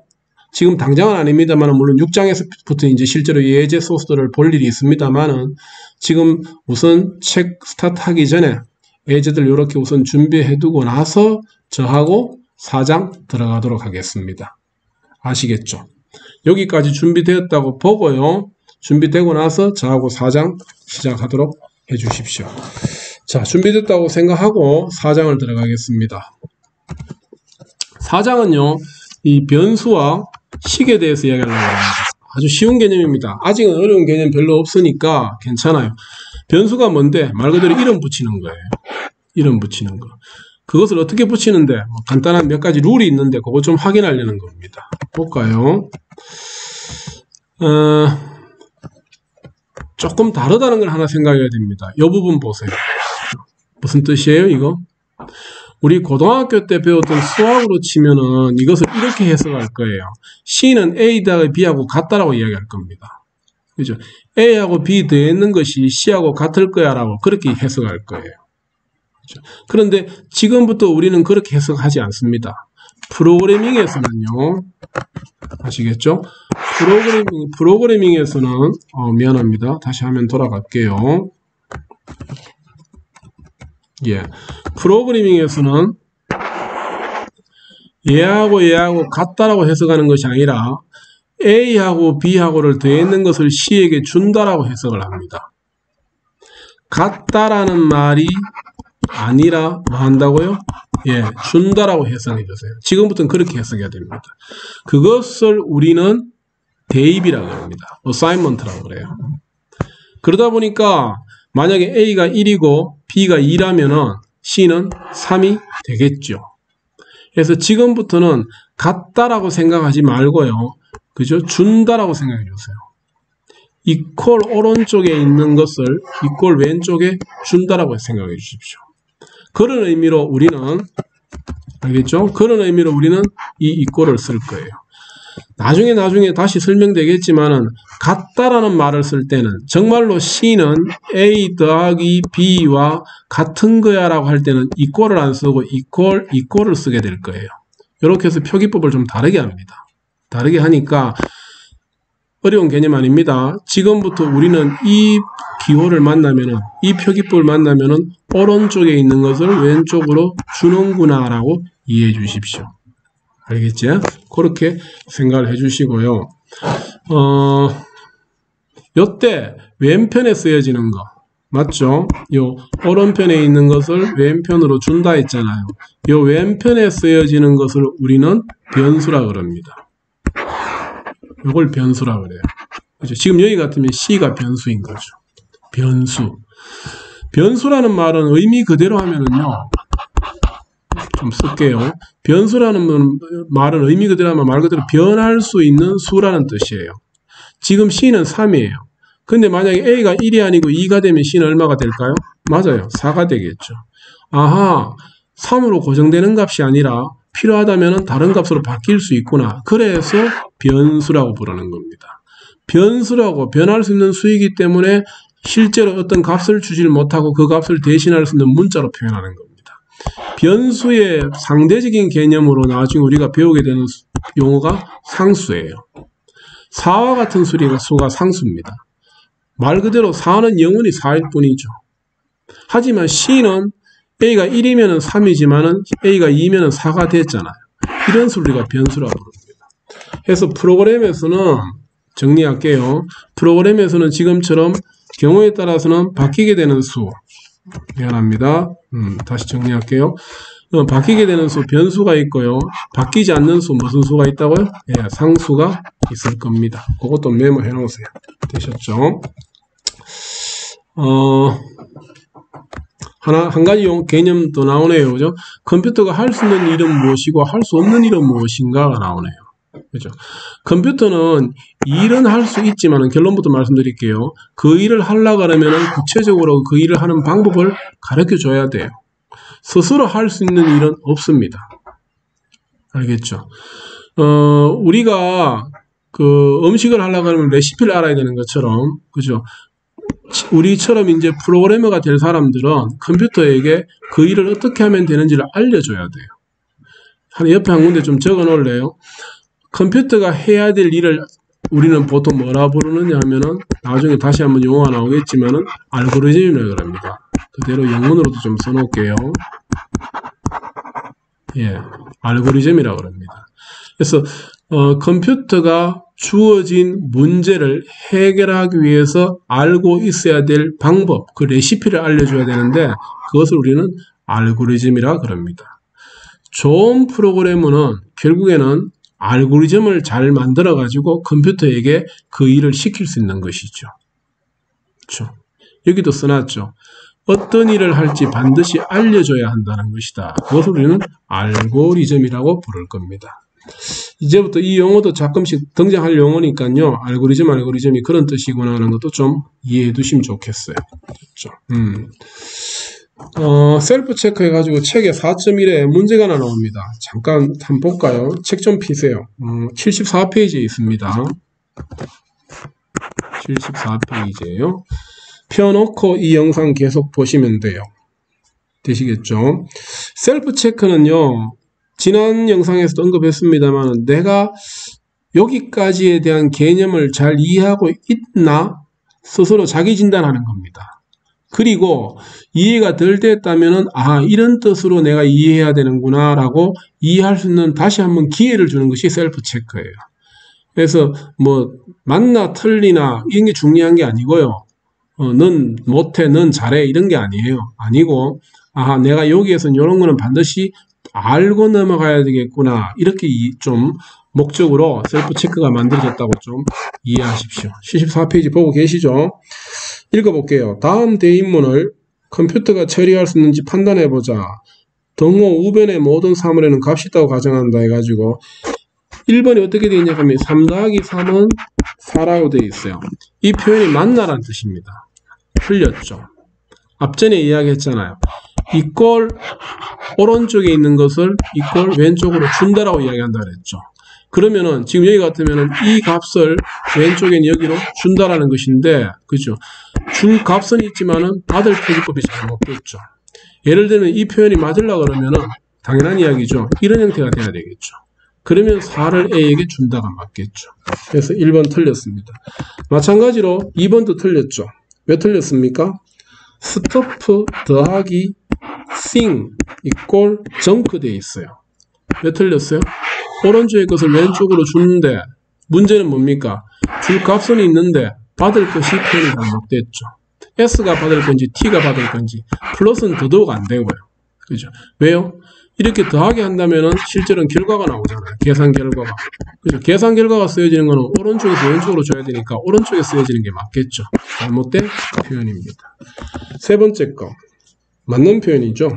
지금 당장은 아닙니다만, 물론 6장에서부터 이제 실제로 예제 소스들을 볼 일이 있습니다만은, 지금 우선 책 스타트 하기 전에 예제들 이렇게 우선 준비해 두고 나서 저하고 4장 들어가도록 하겠습니다. 아시겠죠? 여기까지 준비되었다고 보고요. 준비되고 나서 저하고 4장 시작하도록 해 주십시오. 자, 준비됐다고 생각하고 4장을 들어가겠습니다. 4장은요, 이 변수와 식에 대해서 이야기하려고 합니다. 아주 쉬운 개념입니다. 아직은 어려운 개념 별로 없으니까 괜찮아요. 변수가 뭔데? 말 그대로 이름 붙이는 거예요. 이름 붙이는 거. 그것을 어떻게 붙이는데? 간단한 몇 가지 룰이 있는데 그거 좀 확인하려는 겁니다. 볼까요? 조금 다르다는 걸 하나 생각해야 됩니다. 이 부분 보세요. 무슨 뜻이에요, 이거? 우리 고등학교 때 배웠던 수학으로 치면은 이것을 이렇게 해석할 거예요. C는 A하고 B하고 같다라고 이야기할 겁니다. 그죠? A하고 B 더했는 것이 C하고 같을 거야 라고 그렇게 해석할 거예요. 그죠? 그런데 지금부터 우리는 그렇게 해석하지 않습니다. 프로그래밍에서는요, 아시겠죠? 프로그래밍에서는, 미안합니다. 다시 화면 돌아갈게요. 예. 프로그래밍에서는 얘하고 같다라고 해석하는 것이 아니라 A하고 B하고를 더했는 것을 C에게 준다라고 해석을 합니다. 같다라는 말이 아니라 뭐 한다고요? 예, 준다라고 해석해 주세요. 지금부터는 그렇게 해석해야 됩니다. 그것을 우리는 대입이라고 합니다. 어사인먼트라고 그래요. 그러다 보니까 만약에 A가 1이고 B가 2라면은 C는 3이 되겠죠. 그래서 지금부터는 같다라고 생각하지 말고요. 그죠? 준다라고 생각해 주세요. 이퀄 오른쪽에 있는 것을 이퀄 왼쪽에 준다라고 생각해 주십시오. 그런 의미로 우리는, 알겠죠? 그런 의미로 우리는 이 이퀄을 쓸 거예요. 나중에 다시 설명되겠지만은 같다라는 말을 쓸 때는 정말로 C는 A 더하기 B와 같은 거야 라고 할 때는 이퀄을 안 쓰고 이퀄을 쓰게 될 거예요. 이렇게 해서 표기법을 좀 다르게 합니다. 다르게 하니까 어려운 개념 아닙니다. 지금부터 우리는 이 기호를 만나면은, 이 표기법을 만나면은 오른쪽에 있는 것을 왼쪽으로 주는구나 라고 이해해 주십시오. 알겠죠? 그렇게 생각을 해 주시고요. 요때 왼편에 쓰여지는 거 맞죠? 요 오른편에 있는 것을 왼편으로 준다 했잖아요. 요 왼편에 쓰여지는 것을 우리는 변수라 그럽니다. 요걸 변수라 그래요. 그죠? 지금 여기 같으면 C가 변수인 거죠. 변수. 변수라는 말은 의미 그대로 하면은요, 좀 쓸게요. 변수라는 말은 의미 그대로 하면 말 그대로 변할 수 있는 수라는 뜻이에요. 지금 C는 3이에요. 근데 만약에 A가 1이 아니고 2가 되면 C는 얼마가 될까요? 맞아요. 4가 되겠죠. 아하, 3으로 고정되는 값이 아니라 필요하다면 다른 값으로 바뀔 수 있구나. 그래서 변수라고 부르는 겁니다. 변수라고 변할 수 있는 수이기 때문에 실제로 어떤 값을 주질 못하고 그 값을 대신할 수 있는 문자로 표현하는 겁니다. 변수의 상대적인 개념으로 나중에 우리가 배우게 되는 용어가 상수예요. 4와 같은 수가 상수입니다. 말 그대로 4는 영원히 4일 뿐이죠. 하지만 C는 A가 1이면 3이지만 A가 2면 4가 됐잖아요. 이런 수를 우리가 변수라고 부릅니다. 그래서 프로그램에서는 정리할게요. 프로그램에서는 지금처럼 경우에 따라서는 바뀌게 되는 수, 미안합니다. 다시 정리할게요. 바뀌게 되는 수 변수가 있고요. 바뀌지 않는 수 무슨 수가 있다고요? 예, 상수가 있을 겁니다. 그것도 메모해 놓으세요. 되셨죠? 한 가지 개념 더 나오네요. 그죠? 컴퓨터가 할 수 있는 일은 무엇이고 할 수 없는 일은 무엇인가가 나오네요. 그죠? 컴퓨터는 일은 할 수 있지만 결론부터 말씀드릴게요. 그 일을 하려고 하면 구체적으로 그 일을 하는 방법을 가르쳐 줘야 돼요. 스스로 할 수 있는 일은 없습니다. 알겠죠? 우리가 그 음식을 하려고 하면 레시피를 알아야 되는 것처럼, 그죠? 우리처럼 이제 프로그래머가 될 사람들은 컴퓨터에게 그 일을 어떻게 하면 되는지를 알려줘야 돼요. 옆에 한 군데 좀 적어 놓을래요? 컴퓨터가 해야 될 일을 우리는 보통 뭐라 부르느냐 하면은, 나중에 다시 한번 용어가 나오겠지만은 알고리즘이라고 합니다. 그대로 영문으로도 좀 써놓을게요. 예, 알고리즘이라고 합니다. 그래서 컴퓨터가 주어진 문제를 해결하기 위해서 알고 있어야 될 방법, 그 레시피를 알려줘야 되는데, 그것을 우리는 알고리즘이라고 합니다. 좋은 프로그래머는 결국에는 알고리즘을 잘 만들어 가지고 컴퓨터에게 그 일을 시킬 수 있는 것이죠. 그렇죠? 여기도 써놨죠. 어떤 일을 할지 반드시 알려줘야 한다는 것이다. 그것을 우리는 알고리즘이라고 부를 겁니다. 이제부터 이 용어도 가끔씩 등장할 용어니까요. 알고리즘이 그런 뜻이구나 하는 것도 좀 이해해 두시면 좋겠어요. 그렇죠? 셀프 체크 해가지고 책에 4.1에 문제가 하나 나옵니다. 잠깐 한번 볼까요? 책 좀 피세요. 74페이지에 있습니다. 74페이지에요. 펴놓고 이 영상 계속 보시면 돼요. 되시겠죠? 셀프 체크는요, 지난 영상에서도 언급했습니다만, 내가 여기까지에 대한 개념을 잘 이해하고 있나? 스스로 자기 진단하는 겁니다. 그리고 이해가 덜 됐다면은, 이런 뜻으로 내가 이해해야 되는구나 라고 이해할 수 있는 다시 한번 기회를 주는 것이 셀프 체크예요. 그래서 뭐 맞나 틀리나 이런 게 중요한 게 아니고요. 넌 못해, 넌 잘해 이런 게 아니에요. 아니고 내가 여기에서는 이런 거는 반드시 알고 넘어가야 되겠구나, 이렇게 좀 목적으로 셀프 체크가 만들어졌다고 좀 이해하십시오. 74페이지 보고 계시죠? 읽어볼게요. 다음 대인문을 컴퓨터가 처리할 수 있는지 판단해보자. 등호 우변의 모든 사물에는 값이 있다고 가정한다 해가지고 1번이 어떻게 되어 있냐 하면 3 더하기 3은 4라고 되어 있어요. 이 표현이 맞나라는 뜻입니다. 틀렸죠. 앞전에 이야기했잖아요. 이꼴 오른쪽에 있는 것을 이꼴 왼쪽으로 준다라고 이야기한다 그랬죠. 그러면은 지금 여기 같으면은 이 값을 왼쪽엔 여기로 준다라는 것인데, 그죠? 줄 값은 있지만은 받을 표기법이 잘못됐죠. 예를 들면 이 표현이 맞으려고 그러면은 당연한 이야기죠. 이런 형태가 돼야 되겠죠. 그러면 4를 A에게 준다가 맞겠죠. 그래서 1번 틀렸습니다. 마찬가지로 2번도 틀렸죠. 왜 틀렸습니까? 스토프 더하기 sing 이꼴 정크 되어 있어요. 왜 틀렸어요? 오른쪽의 것을 왼쪽으로 주는데 문제는 뭡니까? 줄 값은 있는데 받을 것이 표현이 잘못됐죠. S가 받을 건지 T가 받을 건지 플러스는 더더욱 안 되고요. 그죠? 왜요? 이렇게 더하게 한다면은 실제로는 결과가 나오잖아요. 계산 결과가. 그죠? 계산 결과가 쓰여지는 거는 오른쪽에서 왼쪽으로 줘야 되니까 오른쪽에 쓰여지는 게 맞겠죠. 잘못된 표현입니다. 세 번째 거. 맞는 표현이죠.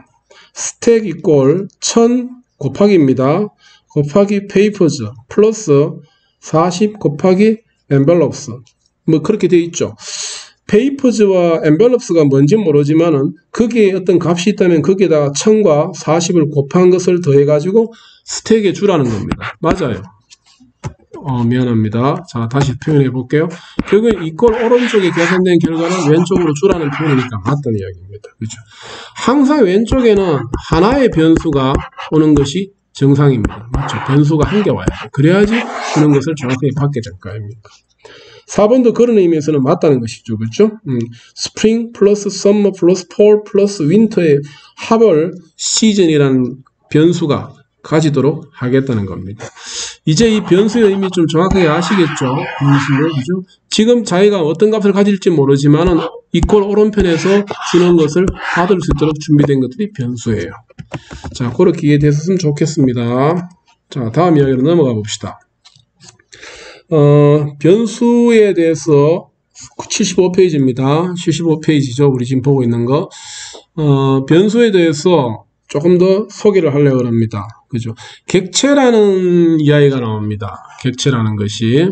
스택 이꼴 1000 곱하기입니다. 곱하기 페이퍼즈 플러스 40 곱하기 엔벨롭스. 뭐 그렇게 되어 있죠. 페이퍼즈와 엔벨롭스가 뭔지 모르지만은 거기에 어떤 값이 있다면 거기에다가 1000과 40을 곱한 것을 더해가지고 스택에 주라는 겁니다. 맞아요. 미안합니다. 자, 다시 표현해 볼게요. 결국엔 이꼴 오른쪽에 계산된 결과는 왼쪽으로 주라는 표현이니까 맞다는 이야기입니다. 그렇죠? 항상 왼쪽에는 하나의 변수가 오는 것이 정상입니다. 맞죠? 변수가 한 개 와야 돼. 그래야지 주는 것을 정확하게 받게 될 거 아닙니까? 4번도 그런 의미에서는 맞다는 것이죠. 그렇죠? 스프링 플러스 썸머 플러스 폴 플러스 윈터의 합을 시즌이라는 변수가 가지도록 하겠다는 겁니다. 이제 이 변수의 의미 좀 정확하게 아시겠죠? 그죠? 지금 자기가 어떤 값을 가질지 모르지만은 이꼴 오른편에서 주는 것을 받을 수 있도록 준비된 것들이 변수예요. 자, 그렇게 이해됐으면 좋겠습니다. 자, 다음 이야기로 넘어가 봅시다. 변수에 대해서 75페이지입니다. 75페이지죠. 우리 지금 보고 있는 거. 변수에 대해서 조금 더 소개를 하려고 합니다. 그죠? 객체라는 이야기가 나옵니다. 객체라는 것이.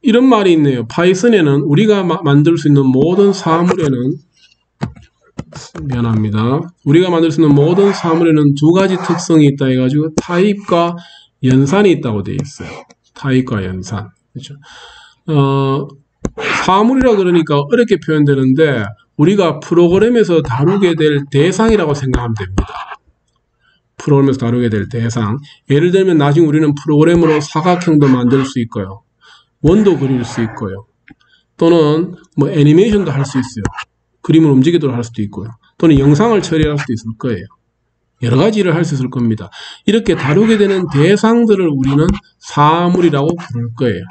이런 말이 있네요. 파이썬에는 우리가 만들 수 있는 모든 사물에는 우리가 만들 수 있는 모든 사물에는 두 가지 특성이 있다 해가지고 타입과 연산이 있다고 되어 있어요. 타입과 연산. 그렇죠? 사물이라 그러니까 어렵게 표현되는데 우리가 프로그램에서 다루게 될 대상이라고 생각하면 됩니다. 프로그램에서 다루게 될 대상. 예를 들면 나중에 우리는 프로그램으로 사각형도 만들 수 있고요. 원도 그릴 수 있고요. 또는 뭐 애니메이션도 할 수 있어요. 그림을 움직이도록 할 수도 있고요. 또는 영상을 처리할 수도 있을 거예요. 여러 가지 일을 할 수 있을 겁니다. 이렇게 다루게 되는 대상들을 우리는 사물이라고 부를 거예요.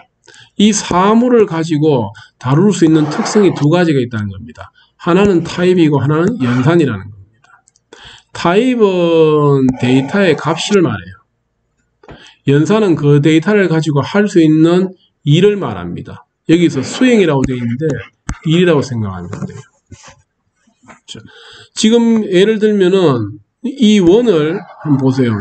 이 사물을 가지고 다룰 수 있는 특성이 두 가지가 있다는 겁니다. 하나는 타입이고 하나는 연산이라는 겁니다. 타입은 데이터의 값을 말해요. 연산은 그 데이터를 가지고 할 수 있는 일을 말합니다. 여기서 수행이라고 되어 있는데 일이라고 생각하면 돼요. 그렇죠? 지금 예를 들면은 이 원을 한번 보세요.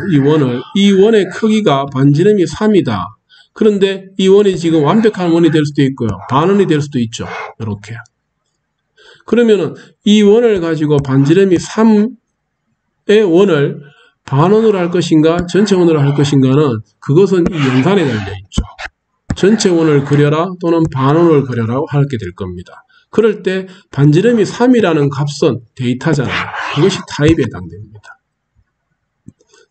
이 원의 크기가 반지름이 3이다. 그런데 이 원이 지금 완벽한 원이 될 수도 있고요. 반원이 될 수도 있죠. 이렇게. 그러면은 이 원을 가지고 반지름이 3의 원을 반원으로 할 것인가 전체 원으로 할 것인가는 그것은 이 연산에 달려있죠. 전체 원을 그려라 또는 반원을 그려라 하게 될 겁니다. 그럴 때 반지름이 3이라는 값은 데이터잖아요. 그것이 타입에 해당됩니다.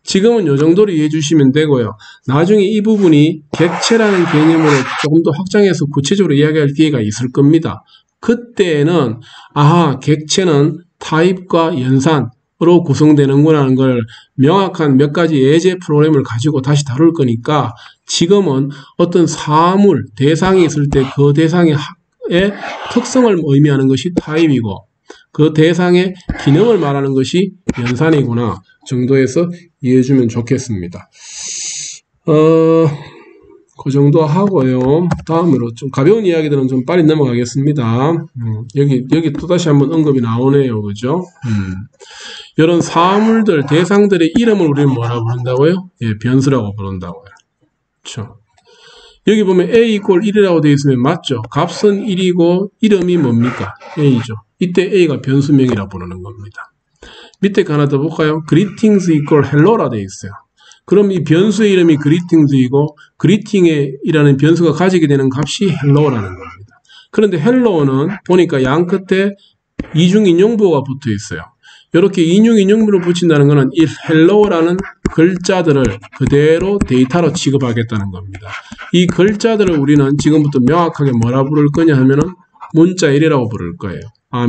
지금은 이 정도로 이해해 주시면 되고요. 나중에 이 부분이 객체라는 개념으로 조금 더 확장해서 구체적으로 이야기할 기회가 있을 겁니다. 그때는 객체는 타입과 연산으로 구성되는구나 하는 걸 명확한 몇 가지 예제 프로그램을 가지고 다시 다룰 거니까 지금은 어떤 사물, 대상이 있을 때 그 대상의 특성을 의미하는 것이 타입이고 그 대상의 기능을 말하는 것이 연산이구나 정도에서 이해해주면 좋겠습니다. 그 정도 하고요. 다음으로 좀 가벼운 이야기들은 좀 빨리 넘어가겠습니다. 여기 또다시 한번 언급이 나오네요. 그죠? 이런 사물들, 대상들의 이름을 우리는 뭐라고 부른다고요? 예, 변수라고 부른다고요. 그렇죠? 여기 보면 a equal 1이라고 되어 있으면 맞죠? 값은 1이고 이름이 뭡니까? a죠. 이때 a가 변수명이라고 부르는 겁니다. 밑에 거 하나 더 볼까요? greetings equal hello라 되어 있어요. 그럼 이 변수의 이름이 greetings이고 greeting이라는 변수가 가지게 되는 값이 hello라는 겁니다. 그런데 hello는 보니까 양 끝에 이중인용부호가 붙어 있어요. 이렇게 인용부를 붙인다는 것은 이 hello라는 글자들을 그대로 데이터로 취급하겠다는 겁니다. 이 글자들을 우리는 지금부터 명확하게 뭐라 부를 거냐 하면은 문자열이라고 부를 거예요.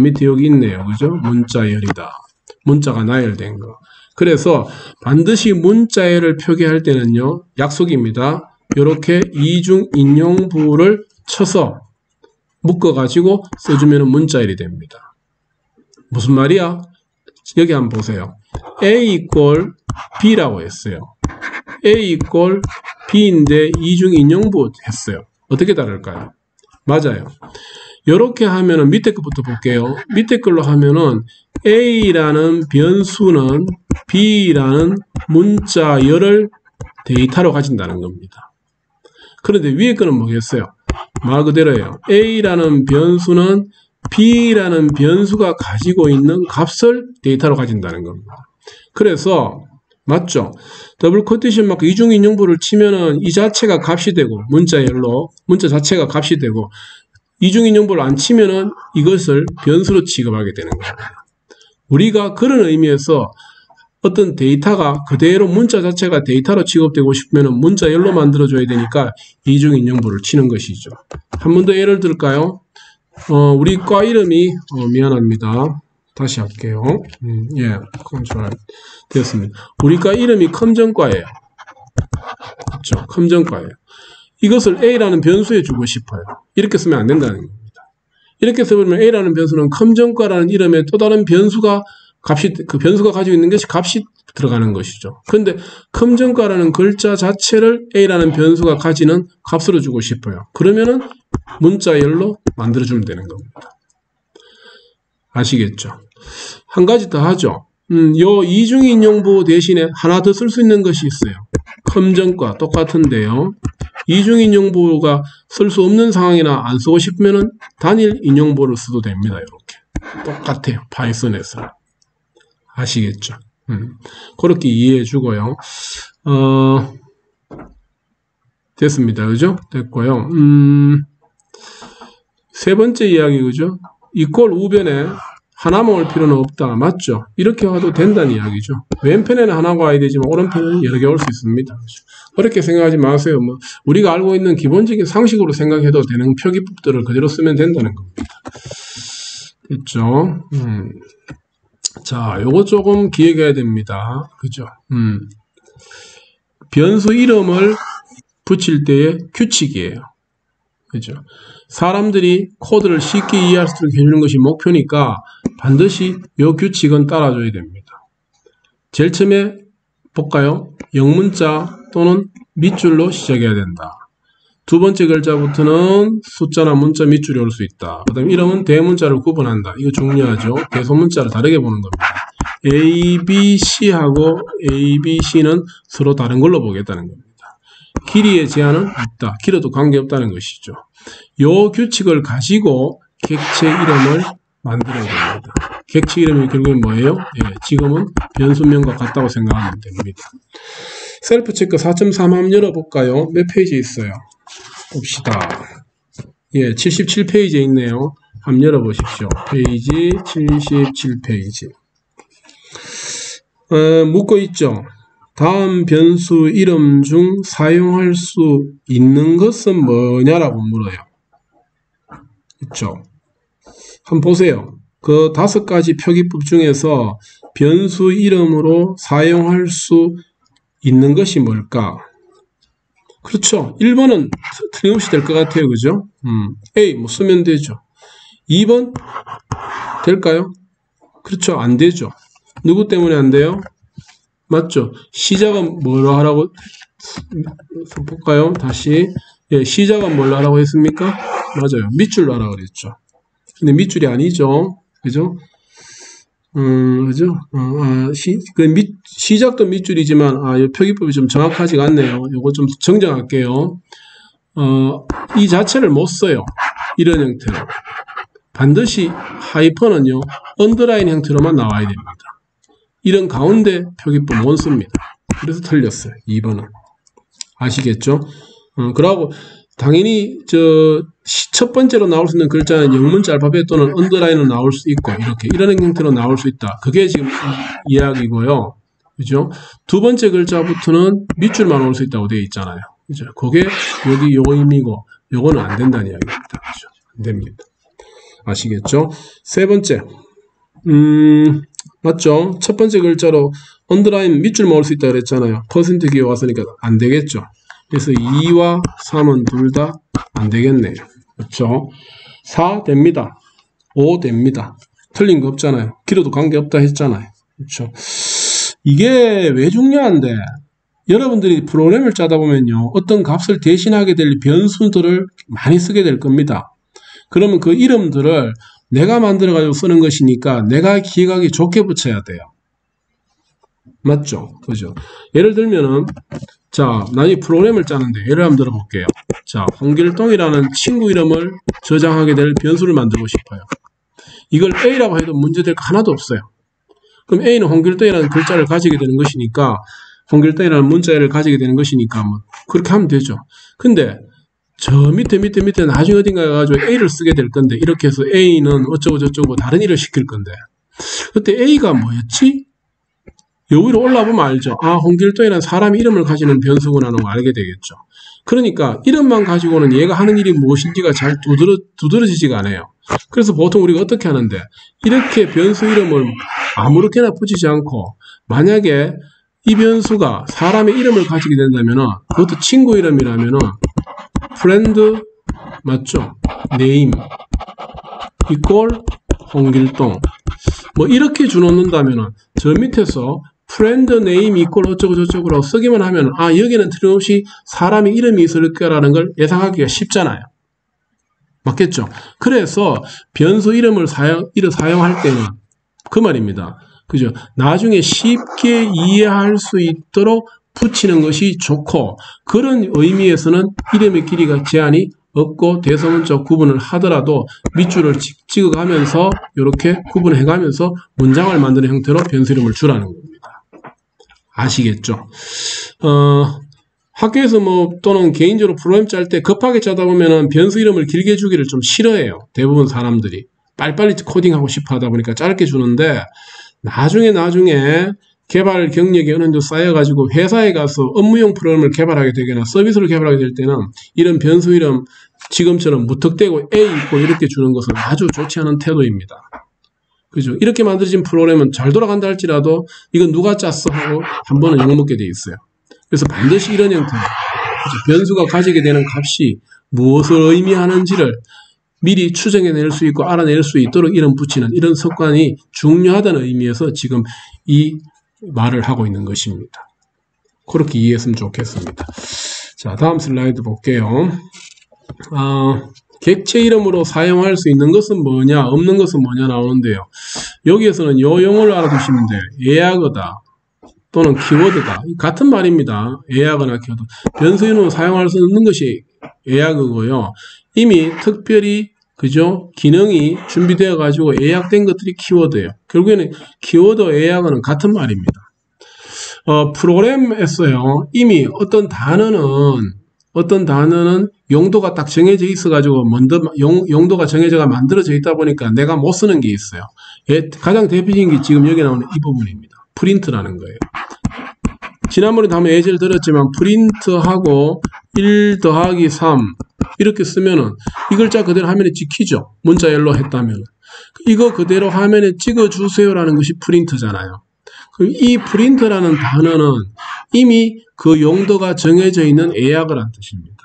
밑에 여기 있네요. 그죠? 문자열이다. 문자가 나열된 거. 그래서 반드시 문자열을 표기할 때는요. 약속입니다. 이렇게 이중인용부를 쳐서 묶어가지고 써주면 문자열이 됩니다. 무슨 말이야? 여기 한번 보세요. A equal B라고 했어요. A equal B인데 이중인용부 했어요. 어떻게 다를까요? 맞아요. 이렇게 하면은 밑에 것부터 볼게요. 밑에 걸로 하면은 A라는 변수는 B라는 문자열을 데이터로 가진다는 겁니다. 그런데 위에 거는 뭐겠어요? 말 그대로예요. A라는 변수는 B라는 변수가 가지고 있는 값을 데이터로 가진다는 겁니다. 그래서 맞죠? 더블 코테이션 마크 이중인용부를 치면은 이 자체가 값이 되고 문자열로 문자 자체가 값이 되고 이중인용부를 안 치면은 이것을 변수로 취급하게 되는 겁니다. 우리가 그런 의미에서 어떤 데이터가 그대로 문자 자체가 데이터로 취급되고 싶으면 문자열로 만들어줘야 되니까 이중인용부를 치는 것이죠. 한 번 더 예를 들까요? 우리 과 이름이 미안합니다. 다시 할게요. 예, 컨트롤 됐습니다. 우리 과 이름이 컴전과예요. 그렇죠? 컴전과예요. 이것을 A라는 변수에 주고 싶어요. 이렇게 쓰면 안 된다는 겁니다. 이렇게 써보면 A라는 변수는 컴전과라는 이름에 또 다른 변수가 그 변수가 가지고 있는 것이 값이 들어가는 것이죠. 그런데 컴전과라는 글자 자체를 A라는 변수가 가지는 값으로 주고 싶어요. 그러면은 문자열로 만들어주면 되는 겁니다. 아시겠죠? 한 가지 더 하죠. 요 이중인용부 대신에 하나 더 쓸 수 있는 것이 있어요. 컴전과 똑같은데요. 이중인용부가 쓸 수 없는 상황이나 안 쓰고 싶으면은 단일 인용부를 써도 됩니다. 이렇게. 똑같아요. 파이썬에서. 아시겠죠? 그렇게 이해해 주고요. 됐습니다. 그죠? 됐고요. 세 번째 이야기, 그죠? 이꼴 우변에 하나만 올 필요는 없다. 맞죠? 이렇게 와도 된다는 이야기죠. 왼편에는 하나가 와야 되지만 오른편에는 여러 개 올 수 있습니다. 그죠? 어렵게 생각하지 마세요. 뭐 우리가 알고 있는 기본적인 상식으로 생각해도 되는 표기법들을 그대로 쓰면 된다는 겁니다. 됐죠? 자, 요거 조금 기억해야 됩니다. 그죠? 변수 이름을 붙일 때의 규칙이에요. 그죠? 사람들이 코드를 쉽게 이해할 수 있게 해주는 것이 목표니까 반드시 요 규칙은 따라줘야 됩니다. 제일 처음에 볼까요? 영문자 또는 밑줄로 시작해야 된다. 두 번째 글자부터는 숫자나 문자 밑줄이 올 수 있다. 그 다음에 이름은 대문자를 구분한다. 이거 중요하죠. 대소문자를 다르게 보는 겁니다. A, B, C하고 A, B, C는 서로 다른 걸로 보겠다는 겁니다. 길이의 제한은 없다. 길어도 관계없다는 것이죠. 요 규칙을 가지고 객체 이름을 만들어야 됩니다. 객체 이름이 결국엔 뭐예요? 예, 지금은 변수명과 같다고 생각하면 됩니다. 셀프 체크 4.3 한번 열어볼까요? 몇 페이지 있어요? 봅시다. 예, 77페이지에 있네요. 한번 열어보십시오. 페이지 77페이지. 묶어 있죠? 다음 변수 이름 중 사용할 수 있는 것은 뭐냐라고 물어요. 그렇죠? 한번 보세요. 그 5가지 표기법 중에서 변수 이름으로 사용할 수 있는 것이 뭘까? 그렇죠. 1번은 틀림없이 될 것 같아요. 그죠? A 뭐 쓰면 되죠. 2번 될까요? 그렇죠. 안 되죠. 누구 때문에 안 돼요? 맞죠? 시작은 뭐로 하라고 볼까요? 다시. 예, 시작은 뭘로 하라고 했습니까? 맞아요. 밑줄로 하라고 그랬죠. 근데 밑줄이 아니죠. 그죠? 그죠? 시작도 밑줄이지만, 이 표기법이 좀 정확하지가 않네요. 요거 좀 정정할게요. 이 자체를 못 써요. 이런 형태로. 반드시 하이퍼는요, 언더라인 형태로만 나와야 됩니다. 이런 가운데 표기법 못 씁니다. 그래서 틀렸어요. 2번은. 아시겠죠? 그러고, 당연히, 첫 번째로 나올 수 있는 글자는 영문자 알파벳 또는 언더라인으로 나올 수 있고, 이런 형태로 나올 수 있다. 그게 지금 이야기고요. 그죠? 두 번째 글자부터는 밑줄만 올 수 있다고 되어 있잖아요. 그죠? 그게 여기 요 의미고, 요거는 안 된다는 이야기입니다. 그죠? 안 됩니다. 아시겠죠? 세 번째. 맞죠? 첫 번째 글자로 언더라인 밑줄만 올 수 있다고 그랬잖아요. 퍼센트기에 왔으니까 안 되겠죠? 그래서 2와 3은 둘 다 안 되겠네요. 그렇죠? 4 됩니다. 5 됩니다. 틀린 거 없잖아요. 길어도 관계없다 했잖아요. 그렇죠? 이게 왜 중요한데, 여러분들이 프로그램을 짜다 보면요, 어떤 값을 대신하게 될 변수들을 많이 쓰게 될 겁니다. 그러면 그 이름들을 내가 만들어가지고 쓰는 것이니까 내가 기억하기 좋게 붙여야 돼요. 맞죠? 그죠? 예를 들면은, 자, 나중에 프로그램을 짜는데 예를 한번 들어볼게요. 자, 홍길동이라는 친구 이름을 저장하게 될 변수를 만들고 싶어요. 이걸 A라고 해도 문제될 거 하나도 없어요. 그럼 A는 홍길동이라는 글자를 가지게 되는 것이니까, 홍길동이라는 문자를 가지게 되는 것이니까, 뭐, 그렇게 하면 되죠. 근데, 저 밑에 나중에 어딘가에 가가지고 A를 쓰게 될 건데, 이렇게 해서 A는 어쩌고 저쩌고 다른 일을 시킬 건데, 그때 A가 뭐였지? 여기로 올라보면 알죠. 아, 홍길동이라는 사람 이름을 가지는 변수구나라는 걸 알게 되겠죠. 그러니까 이름만 가지고는 얘가 하는 일이 무엇인지가 잘 두드러지지가 않아요. 그래서 보통 우리가 어떻게 하는데, 이렇게 변수 이름을 아무렇게나 붙이지 않고, 만약에 이 변수가 사람의 이름을 가지게 된다면은, 그것도 친구 이름이라면은 friend 맞죠? name equal 홍길동 뭐 이렇게 주놓는다면은 저 밑에서 friend name equal 어쩌고 저쩌고라고 쓰기만 하면, 아, 여기는 틀림없이 사람의 이름이 있을 거라는 걸 예상하기가 쉽잖아요. 맞겠죠? 그래서 변수 이름을 사용할 때는 그 말입니다. 그죠? 나중에 쉽게 이해할 수 있도록 붙이는 것이 좋고, 그런 의미에서는 이름의 길이가 제한이 없고 대소문자 구분을 하더라도 밑줄을 찍어가면서 이렇게 구분해가면서 문장을 만드는 형태로 변수 이름을 주라는 겁니다. 아시겠죠? 학교에서 뭐 또는 개인적으로 프로그램 짤 때 급하게 짜다 보면은 변수 이름을 길게 주기를 좀 싫어해요. 대부분 사람들이. 빨리빨리 코딩하고 싶어 하다 보니까 짧게 주는데 나중에 개발 경력이 어느 정도 쌓여가지고 회사에 가서 업무용 프로그램을 개발하게 되거나 서비스를 개발하게 될 때는 이런 변수 이름 지금처럼 무턱대고 A 있고 이렇게 주는 것은 아주 좋지 않은 태도입니다. 그죠? 이렇게 만들어진 프로그램은 잘 돌아간다 할지라도 이건 누가 짰어 하고 한 번은 욕먹게 돼 있어요. 그래서 반드시 이런 형태, 변수가 가지게 되는 값이 무엇을 의미하는지를 미리 추정해낼 수 있고 알아낼 수 있도록 이름 붙이는 이런 습관이 중요하다는 의미에서 지금 이 말을 하고 있는 것입니다. 그렇게 이해했으면 좋겠습니다. 자, 다음 슬라이드 볼게요. 객체 이름으로 사용할 수 있는 것은 뭐냐, 없는 것은 뭐냐 나오는데요. 여기에서는 요 용어를 알아두시면 돼요. 예약어다 또는 키워드다. 같은 말입니다. 예약어나 키워드. 변수 이름으로 사용할 수 없는 것이 예약어고요. 이미 특별히 그죠? 기능이 준비되어 가지고 예약된 것들이 키워드예요. 결국에는 키워드 예약어는 같은 말입니다. 프로그램에서요, 이미 어떤 단어는 용도가 딱 정해져 있어 가지고 용도가 정해져가 만들어져 있다 보니까 내가 못 쓰는 게 있어요. 가장 대표적인 게 지금 여기 나오는 이 부분입니다. 프린트라는 거예요. 지난번에도 한번 예제를 들었지만 프린트하고 1 더하기 3 이렇게 쓰면은 이 글자 그대로 화면에 찍히죠. 문자열로 했다면 이거 그대로 화면에 찍어주세요라는 것이 프린트잖아요. 이 프린트라는 단어는 이미 그 용도가 정해져 있는 예약어란 뜻입니다.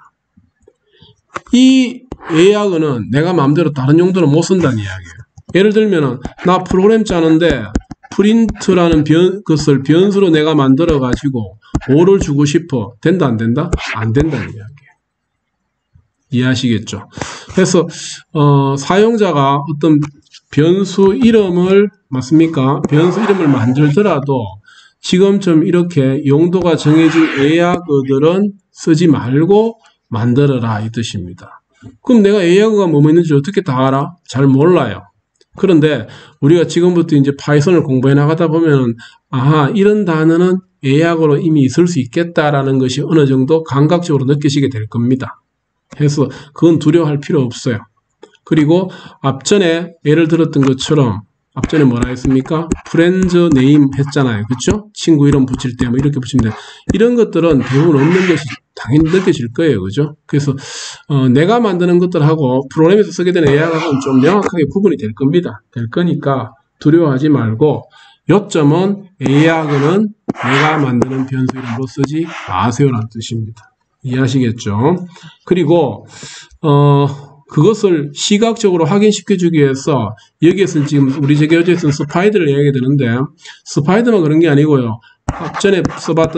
이 예약어는 내가 마음대로 다른 용도로 못 쓴다는 이야기예요. 예를 들면은 나 프로그램 짜는데 프린트라는 것을 변수로 내가 만들어 가지고 5를 주고 싶어. 된다 안 된다? 안 된다는 이야기예요. 이해하시겠죠? 그래서 사용자가 어떤 변수 이름을 맞습니까? 변수 이름을 만들더라도 지금쯤 이렇게 용도가 정해진 예약어들은 쓰지 말고 만들어라 이 뜻입니다. 그럼 내가 예약어가 뭐 있는지 어떻게 다 알아? 잘 몰라요. 그런데 우리가 지금부터 이제 파이썬을 공부해 나가다 보면은 아하 이런 단어는 예약어로 이미 있을 수 있겠다라는 것이 어느 정도 감각적으로 느끼시게 될 겁니다. 그래서 그건 두려워할 필요 없어요. 그리고 앞전에 예를 들었던 것처럼 앞전에 뭐라 했습니까? 프렌즈 네임 했잖아요. 그렇죠? 친구 이름 붙일 때 뭐 이렇게 붙이면 돼요. 이런 것들은 대부분 없는 것이 당연히 느껴질 거예요. 그죠? 그래서 내가 만드는 것들하고 프로그램에서 쓰게 되는 예약하고는 좀 명확하게 구분이 될 겁니다. 될 거니까 두려워하지 말고 요점은 예약은 내가 만드는 변수 이름으로 쓰지 마세요라는 뜻입니다. 이해하시겠죠? 그리고 그것을 시각적으로 확인시켜주기 위해서 여기에서는 지금 우리 어제에서는 스파이드를 이야기해 드는데 스파이드만 그런 게 아니고요. 앞전에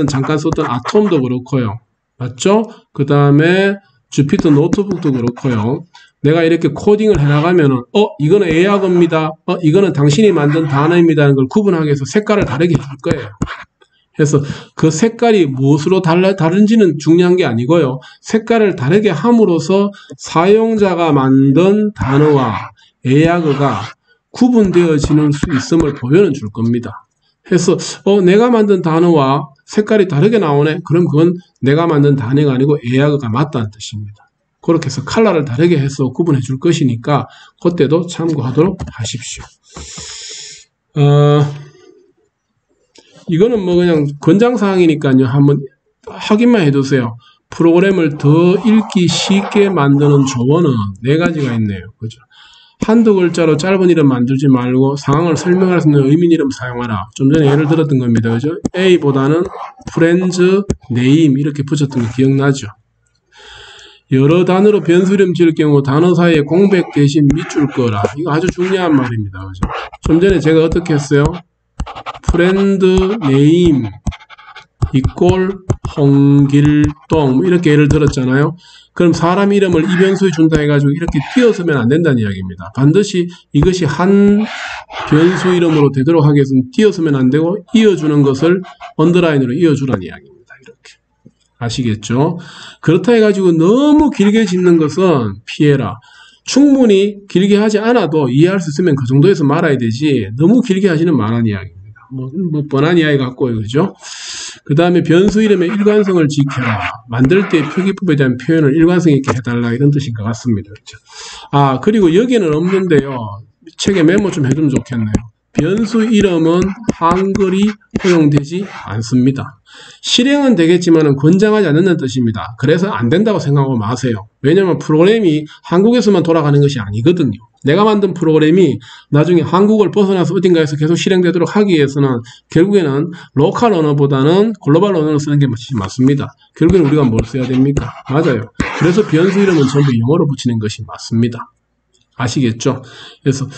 잠깐 썼던 아톰도 그렇고요. 맞죠? 그 다음에 주피터 노트북도 그렇고요. 내가 이렇게 코딩을 해나가면은 이거는 예약어입니다. 이거는 당신이 만든 단어입니다. 하는 걸 구분하기 위해서 색깔을 다르게 해줄 거예요. 그래서 그 색깔이 무엇으로 다른지는 중요한 게 아니고요. 색깔을 다르게 함으로써 사용자가 만든 단어와 예약어가 구분되어지는 수 있음을 보여는 줄 겁니다. 그래서 내가 만든 단어와 색깔이 다르게 나오네. 그럼 그건 내가 만든 단어가 아니고 예약어가 맞다는 뜻입니다. 그렇게 해서 컬러를 다르게 해서 구분해 줄 것이니까 그때도 참고하도록 하십시오. 이거는 뭐 그냥 권장사항이니까요. 한번 확인만 해두세요. 프로그램을 더 읽기 쉽게 만드는 조언은 4가지가 있네요. 그죠? 한두 글자로 짧은 이름 만들지 말고 상황을 설명할 수 있는 의미 이름 사용하라. 좀 전에 예를 들었던 겁니다. 그죠? A보다는 friends, name 이렇게 붙였던 거 기억나죠? 여러 단어로 변수 이름 지을 경우 단어 사이에 공백 대신 밑줄 거라. 이거 아주 중요한 말입니다. 그죠? 좀 전에 제가 어떻게 했어요? friend name equal 홍길동 뭐 이렇게 예를 들었잖아요. 그럼 사람 이름을 이 변수에 준다 해가지고 이렇게 띄어쓰면 안 된다는 이야기입니다. 반드시 이것이 한 변수 이름으로 되도록 하기 위해서는 띄어쓰면 안 되고 이어주는 것을 언더라인으로 이어주라는 이야기입니다. 이렇게 아시겠죠? 그렇다 해가지고 너무 길게 짓는 것은 피해라. 충분히 길게 하지 않아도 이해할 수 있으면 그 정도에서 말아야 되지 너무 길게 하시는 말한 이야기입니다. 뭐 뻔한 이야기 같고요. 그죠? 그 다음에 변수 이름의 일관성을 지켜라. 만들 때 표기법에 대한 표현을 일관성 있게 해달라. 이런 뜻인 것 같습니다. 그렇죠? 아, 그리고 여기는 없는데요. 책에 메모 좀 해두면 좋겠네요. 변수 이름은 한글이 허용되지 않습니다. 실행은 되겠지만 권장하지 않는 뜻입니다. 그래서 안 된다고 생각하고 마세요. 왜냐하면 프로그램이 한국에서만 돌아가는 것이 아니거든요. 내가 만든 프로그램이 나중에 한국을 벗어나서 어딘가에서 계속 실행되도록 하기 위해서는 결국에는 로컬 언어보다는 글로벌 언어를 쓰는 게 맞습니다. 결국에는 우리가 뭘 써야 됩니까? 맞아요. 그래서 변수 이름은 전부 영어로 붙이는 것이 맞습니다. 아시겠죠? 그래서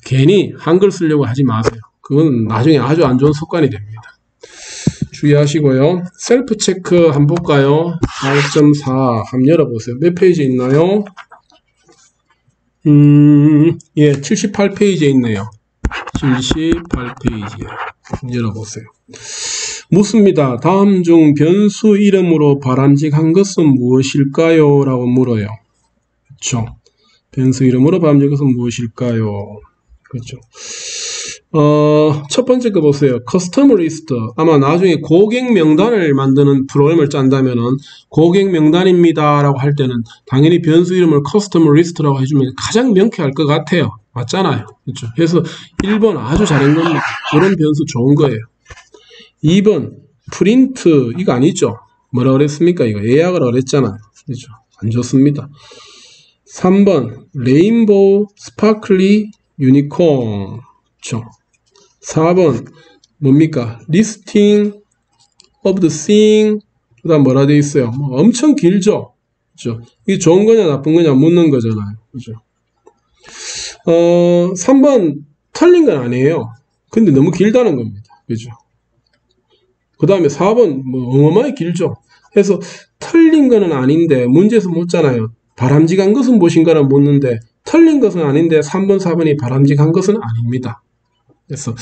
괜히 한글 쓰려고 하지 마세요. 그건 나중에 아주 안 좋은 습관이 됩니다. 주의하시고요. 셀프 체크 한번 볼까요? 8.4 한번 열어보세요. 몇 페이지 있나요? 예, 78페이지에 있네요. 78페이지에 열어보세요. 묻습니다. 다음 중 변수 이름으로 바람직한 것은 무엇일까요? 라고 물어요. 그렇죠? 변수 이름으로 바람직한 것은 무엇일까요? 그렇죠. 첫 번째 거 보세요. 커스텀 리스트. 아마 나중에 고객 명단을 만드는 프로그램을 짠다면은 고객 명단입니다 라고 할 때는 당연히 변수 이름을 커스텀 리스트라고 해주면 가장 명쾌할 것 같아요. 맞잖아요. 그렇죠. 그래서 1번 아주 잘한 겁니다. 이런 변수 좋은 거예요. 2번 프린트 이거 아니죠. 뭐라 그랬습니까? 이거 예약을 그랬잖아요. 그렇죠. 안 좋습니다. 3번 레인보우 스파클리 유니콘. 그렇죠. 4번 뭡니까? 리스팅 of the thing. 그 다음 뭐라 되어 있어요? 뭐 엄청 길죠? 그렇죠. 이게 좋은 거냐 나쁜 거냐 묻는 거잖아요. 그렇죠. 3번 틀린 건 아니에요. 근데 너무 길다는 겁니다. 그죠? 그 다음에 4번 뭐 어마어마하게 길죠. 그래서 틀린 거는 아닌데 문제에서 묻잖아요. 바람직한 것은 무엇인가를 묻는데 틀린 것은 아닌데 3번, 4번이 바람직한 것은 아닙니다. 그래서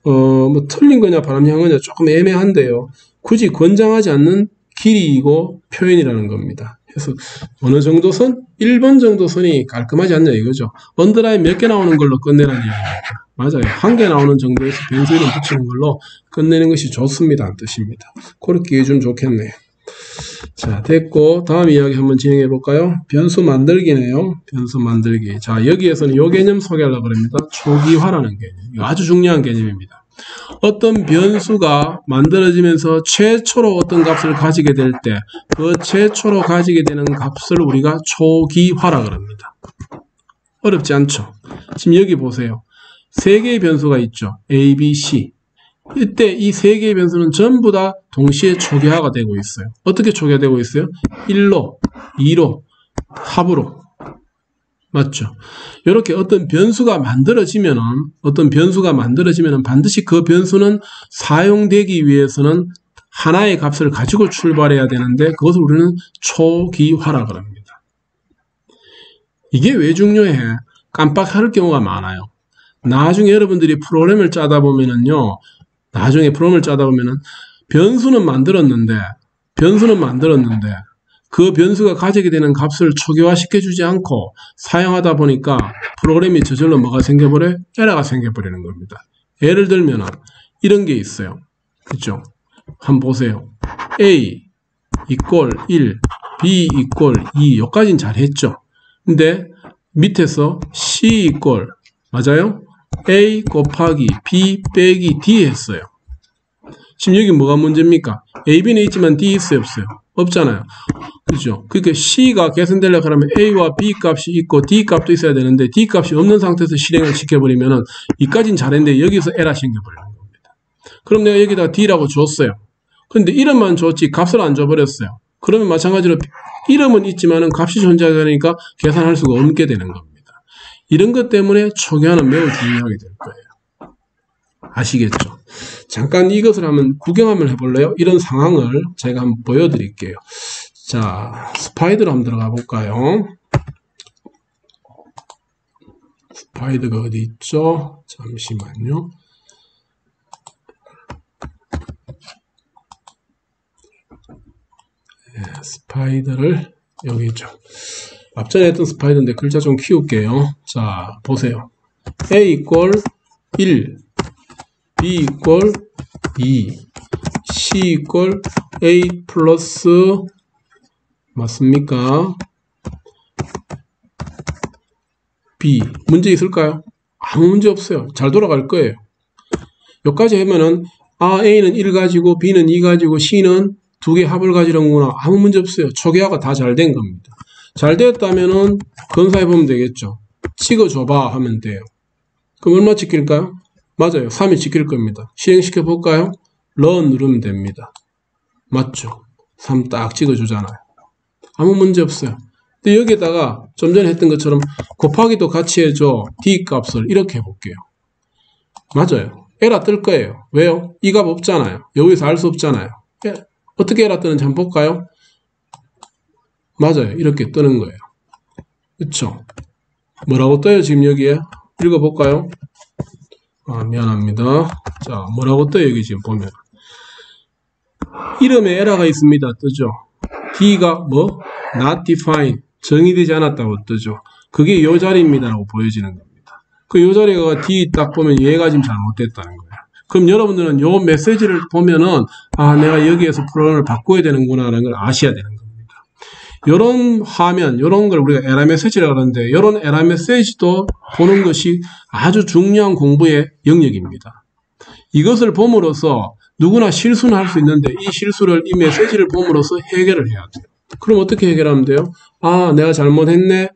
뭐 틀린 거냐 바람직한 거냐 조금 애매한데요. 굳이 권장하지 않는 길이이고 표현이라는 겁니다. 그래서 어느 정도 선? 1번 정도 선이 깔끔하지 않냐 이거죠. 언더라인 몇 개 나오는 걸로 끝내라는 얘기입니다. 맞아요. 한 개 나오는 정도에서 변수 이름 붙이는 걸로 끝내는 것이 좋습니다. 뜻입니다. 그렇게 해주면 좋겠네요. 자, 됐고 다음 이야기 한번 진행해 볼까요? 변수 만들기네요. 변수 만들기. 자, 여기에서는 이 개념 소개하려고 합니다. 초기화라는 개념. 이거 아주 중요한 개념입니다. 어떤 변수가 만들어지면서 최초로 어떤 값을 가지게 될 때 그 최초로 가지게 되는 값을 우리가 초기화라 그럽니다. 어렵지 않죠? 지금 여기 보세요. 3개의 변수가 있죠. A, B, C. 이때 이 3개의 변수는 전부 다 동시에 초기화가 되고 있어요. 어떻게 초기화되고 있어요? 1로, 2로, 합으로. 맞죠? 이렇게 어떤 변수가 만들어지면은 반드시 그 변수는 사용되기 위해서는 하나의 값을 가지고 출발해야 되는데 그것을 우리는 초기화라고 합니다. 이게 왜 중요해? 깜빡할 경우가 많아요. 나중에 여러분들이 프로그램을 짜다 보면은요. 변수는 만들었는데 그 변수가 가지게 되는 값을 초기화시켜주지 않고 사용하다 보니까 프로그램이 저절로 뭐가 생겨버려요? 에러가 생겨버리는 겁니다. 예를 들면 이런 게 있어요. 그렇죠? 한번 보세요. A 이꼴 1, B 이꼴 2 여기까지는 잘했죠. 근데 밑에서 C 이꼴 맞아요? A 곱하기 B 빼기 D 했어요. 지금 여기 뭐가 문제입니까? A, B는 있지만 D 있어요? 없어요? 없잖아요. 그죠? 그러니까 C가 계산되려고 하면 A와 B 값이 있고 D 값도 있어야 되는데 D 값이 없는 상태에서 실행을 시켜버리면은 이까지는 잘했는데 여기서 에러 생겨버리는 겁니다. 그럼 내가 여기다 D라고 줬어요. 근데 이름만 줬지 값을 안 줘버렸어요. 그러면 마찬가지로 이름은 있지만은 값이 존재하니까 계산할 수가 없게 되는 겁니다. 이런 것 때문에 초기화는 매우 중요하게 될 거예요. 아시겠죠? 잠깐 이것을 한번 구경 한번 해볼래요? 이런 상황을 제가 한번 보여드릴게요. 자, 스파이드로 한번 들어가 볼까요? 스파이드가 어디 있죠? 잠시만요. 네, 스파이드를 여기 있죠. 앞전에 했던 스파이드인데 글자 좀 키울게요. 자, 보세요. A 이꼴 1, B 이꼴 2, C equal A 플러스 맞습니까? B. 문제 있을까요? 아무 문제 없어요. 잘 돌아갈 거예요. 여기까지 하면은 A는 1 가지고 B는 2 가지고 C는 2개 합을 가지는구나. 아무 문제 없어요. 초기화가 다 잘 된 겁니다. 잘 됐다면은 검사해 보면 되겠죠. 찍어줘봐 하면 돼요. 그럼 얼마 찍힐까요? 맞아요. 3이 찍힐 겁니다. 실행시켜 볼까요? run 누르면 됩니다. 맞죠? 3 딱 찍어주잖아요. 아무 문제 없어요. 근데 여기에다가 좀 전에 했던 것처럼 곱하기도 같이 해줘. D 값을 이렇게 해볼게요. 맞아요. 에라 뜰 거예요. 왜요? 이 값 없잖아요. 여기서 알 수 없잖아요. 어떻게 에라 뜨는지 한번 볼까요? 맞아요. 이렇게 뜨는 거예요. 그쵸? 뭐라고 떠요? 지금 여기에? 읽어볼까요? 미안합니다. 자, 뭐라고 떠요? 여기 지금 보면. 이름에 에라가 있습니다. 뜨죠? D가 뭐? not defined. 정의되지 않았다고 뜨죠? 그게 요 자리입니다라고 보여지는 겁니다. 그 요 자리가 D 딱 보면 얘가 지금 잘못됐다는 거예요. 그럼 여러분들은 요 메시지를 보면은 내가 여기에서 프로그램을 바꿔야 되는구나라는 걸 아셔야 되는 겁니다. 요런 화면, 요런 걸 우리가 에러 메시지라고 하는데 요런 에러 메시지도 보는 것이 아주 중요한 공부의 영역입니다. 이것을 봄으로써 누구나 실수는 할 수 있는데 이 실수를 이 메시지를 봄으로써 해결을 해야 돼요. 그럼 어떻게 해결하면 돼요? 내가 잘못했네.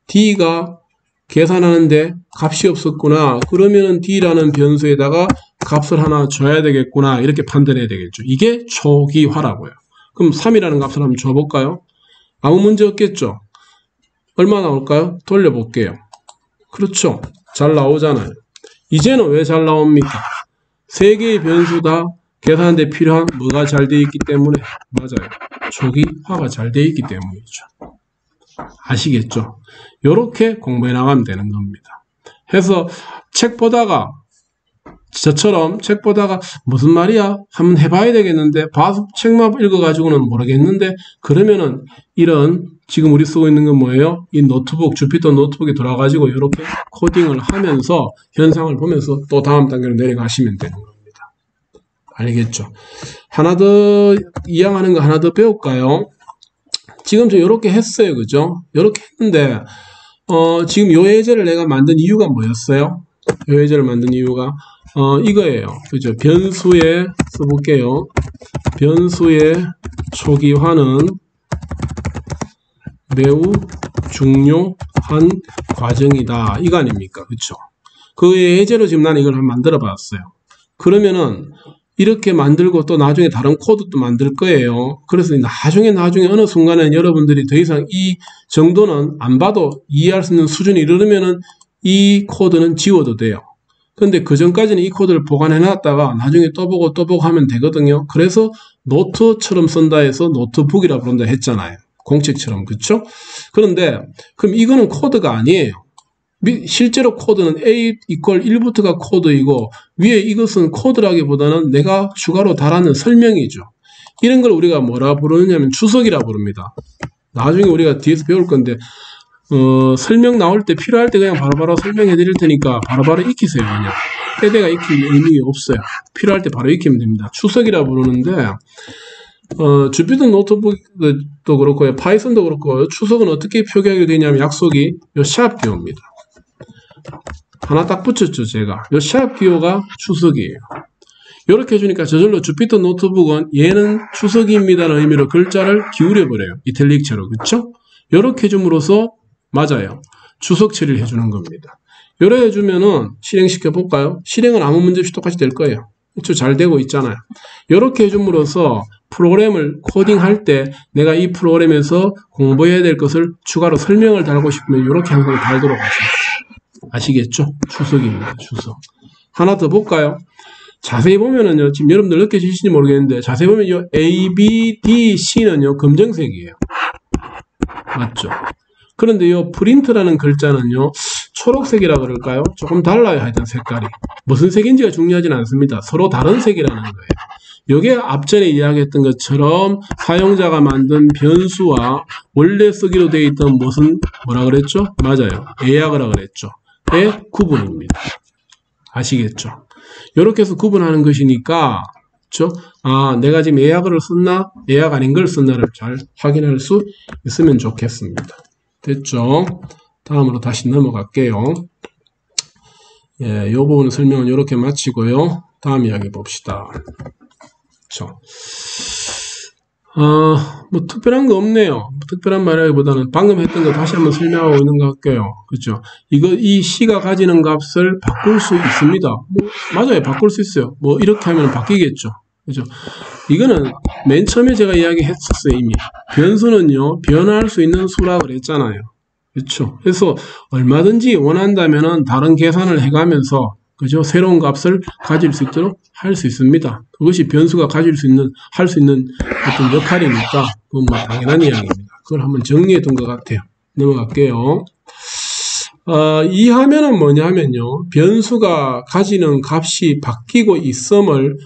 D가 계산하는데 값이 없었구나. 그러면은 D라는 변수에다가 값을 하나 줘야 되겠구나. 이렇게 판단해야 되겠죠. 이게 초기화라고요. 그럼 3이라는 값을 한번 줘볼까요? 아무 문제 없겠죠? 얼마 나올까요? 돌려볼게요. 그렇죠. 잘 나오잖아요. 이제는 왜 잘 나옵니까? 3개의 변수 다 계산하는데 필요한 뭐가 잘 되어 있기 때문에 맞아요. 초기화가 잘 되어 있기 때문이죠. 아시겠죠? 이렇게 공부해 나가면 되는 겁니다. 해서 책 보다가 저처럼 책 보다가 무슨 말이야? 한번 해봐야 되겠는데 책만 읽어가지고는 모르겠는데 그러면은 이런 지금 우리 쓰고 있는 건 뭐예요? 이 노트북, 주피터 노트북에 들어가가지고 이렇게 코딩을 하면서 현상을 보면서 또 다음 단계로 내려가시면 되는 겁니다. 알겠죠? 하나 더 이양하는 거 하나 더 배울까요? 지금 저 이렇게 했어요. 그죠? 이렇게 했는데 지금 요 예제를 내가 만든 이유가 뭐였어요? 요 예제를 만든 이유가 이거예요. 그죠? 변수에 써볼게요. 변수의 초기화는 매우 중요한 과정이다. 이거 아닙니까? 그쵸? 그 예제로 지금 나는 이걸 만들어 봤어요. 그러면은 이렇게 만들고 또 나중에 다른 코드도 만들 거예요. 그래서 나중에 어느 순간에 여러분들이 더 이상 이 정도는 안 봐도 이해할 수 있는 수준이 이르면은 이 코드는 지워도 돼요. 근데 그 전까지는 이 코드를 보관해 놨다가 나중에 또 보고 하면 되거든요. 그래서 노트처럼 쓴다 해서 노트북이라 부른다 했잖아요. 공책처럼. 그쵸? 그런데 그럼 이거는 코드가 아니에요. 실제로 코드는 A equal 1부터가 코드이고 위에 이것은 코드라기보다는 내가 추가로 달하는 설명이죠. 이런 걸 우리가 뭐라 부르느냐면 주석이라 부릅니다. 나중에 우리가 뒤에서 배울 건데 설명 나올 때 필요할 때 그냥 바로바로 설명해 드릴 테니까 바로바로 익히세요. 그냥 때대가 익힐 의미가 없어요. 필요할 때 바로 익히면 됩니다. 주석이라 부르는데 주피터 노트북도 그렇고 파이썬도 그렇고 추석은 어떻게 표기하게 되냐면 약속이 요 샵 기호입니다. 하나 딱 붙였죠. 제가 요 샵 기호가 추석이에요. 이렇게 해주니까 저절로 주피터 노트북은 얘는 추석입니다라는 의미로 글자를 기울여 버려요. 이탈릭체로. 그쵸? 이렇게 해줌으로써 맞아요. 추석 처리를 해주는 겁니다. 이렇게 해주면은 실행시켜 볼까요? 실행은 아무 문제 없이 똑같이 될 거예요. 그쵸? 잘 되고 있잖아요. 이렇게 해줌으로써 프로그램을 코딩할 때 내가 이 프로그램에서 공부해야 될 것을 추가로 설명을 달고 싶으면 이렇게 항상 달도록 하십시오. 아시겠죠? 추석입니다. 추석. 하나 더 볼까요? 자세히 보면은요, 지금 여러분들 느껴지실지 모르겠는데, 자세히 보면 요 A, B, D, C는요, 검정색이에요. 맞죠? 그런데 요 프린트라는 글자는요, 초록색이라 그럴까요? 조금 달라요, 하여튼 색깔이. 무슨 색인지가 중요하진 않습니다. 서로 다른 색이라는 거예요. 요게 앞전에 이야기했던 것처럼 사용자가 만든 변수와 원래 쓰기로 되어 있던 뭐라 그랬죠? 맞아요. 예약이라 그랬죠. 의 구분입니다. 아시겠죠? 이렇게 해서 구분하는 것이니까 그렇죠? 아, 내가 지금 예약을 썼나? 예약 아닌 걸 썼나를 잘 확인할 수 있으면 좋겠습니다. 됐죠? 다음으로 다시 넘어갈게요. 예, 이 부분 설명은 이렇게 마치고요. 다음 이야기 봅시다. 그렇죠? 뭐 특별한 거 없네요. 특별한 말이라기보다는 방금 했던 거 다시 한번 설명하고 있는 것 같고요. 그렇죠? 이 C가 가지는 값을 바꿀 수 있습니다. 뭐, 맞아요. 바꿀 수 있어요. 뭐 이렇게 하면 바뀌겠죠. 그죠? 이거는 맨 처음에 제가 이야기했었어요. 이미 변수는요 변화할 수 있는 수라 그랬잖아요. 그렇죠? 그래서 얼마든지 원한다면은 다른 계산을 해가면서 그죠? 새로운 값을 가질 수 있도록 할 수 있습니다. 그것이 변수가 할 수 있는 어떤 역할이니까 그건 뭐 당연한 이야기입니다. 그걸 한번 정리해 둔 것 같아요. 넘어갈게요. 이 화면은 뭐냐 하면요. 변수가 가지는 값이 바뀌고 있음을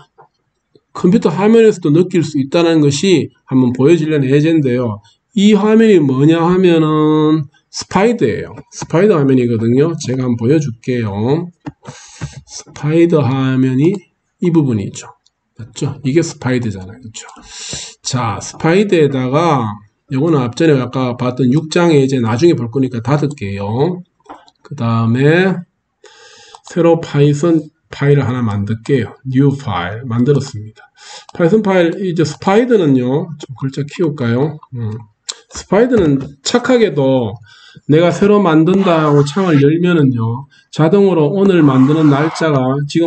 컴퓨터 화면에서도 느낄 수 있다는 것이 한번 보여지려는 예제인데요. 이 화면이 뭐냐 하면은 스파이더예요. 스파이더 화면이거든요. 제가 한번 보여줄게요. 스파이더 화면이 이 부분이죠. 맞죠? 이게 스파이더잖아요. 그렇죠? 자, 스파이더에다가 요거는 앞전에 아까 봤던 6장의 예제 나중에 볼 거니까 닫을게요. 그 다음에 새로 파이썬 파일을 하나 만들게요. new 파일 만들었습니다. 파이썬 파일 이제 스파이더는요. 좀 글자 키울까요? 스파이더는 착하게도 내가 새로 만든다고 창을 열면은요. 자동으로 오늘 만드는 날짜가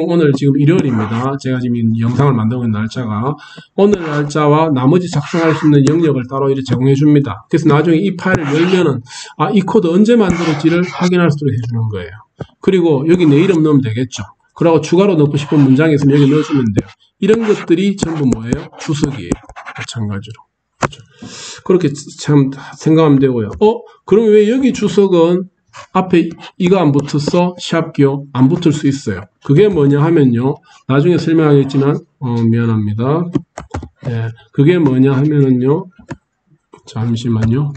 오늘 일요일입니다. 제가 지금 영상을 만들고 있는 날짜가 오늘 날짜와 나머지 작성할 수 있는 영역을 따로 이렇게 제공해 줍니다. 그래서 나중에 이 파일을 열면은 이 코드 언제 만들었지를 확인할 수 있도록 해주는 거예요. 그리고 여기 내 이름 넣으면 되겠죠. 그리고 추가로 넣고 싶은 문장이 있으면 여기 넣어주면 돼요. 이런 것들이 전부 뭐예요? 주석이에요. 마찬가지로. 그렇죠? 그렇게 참 생각하면 되고요. 그럼 왜 여기 주석은 앞에 이거 안 붙었어? 샵기호 안 붙을 수 있어요. 그게 뭐냐 하면요. 나중에 설명하겠지만 미안합니다. 예, 그게 뭐냐 하면은요. 잠시만요.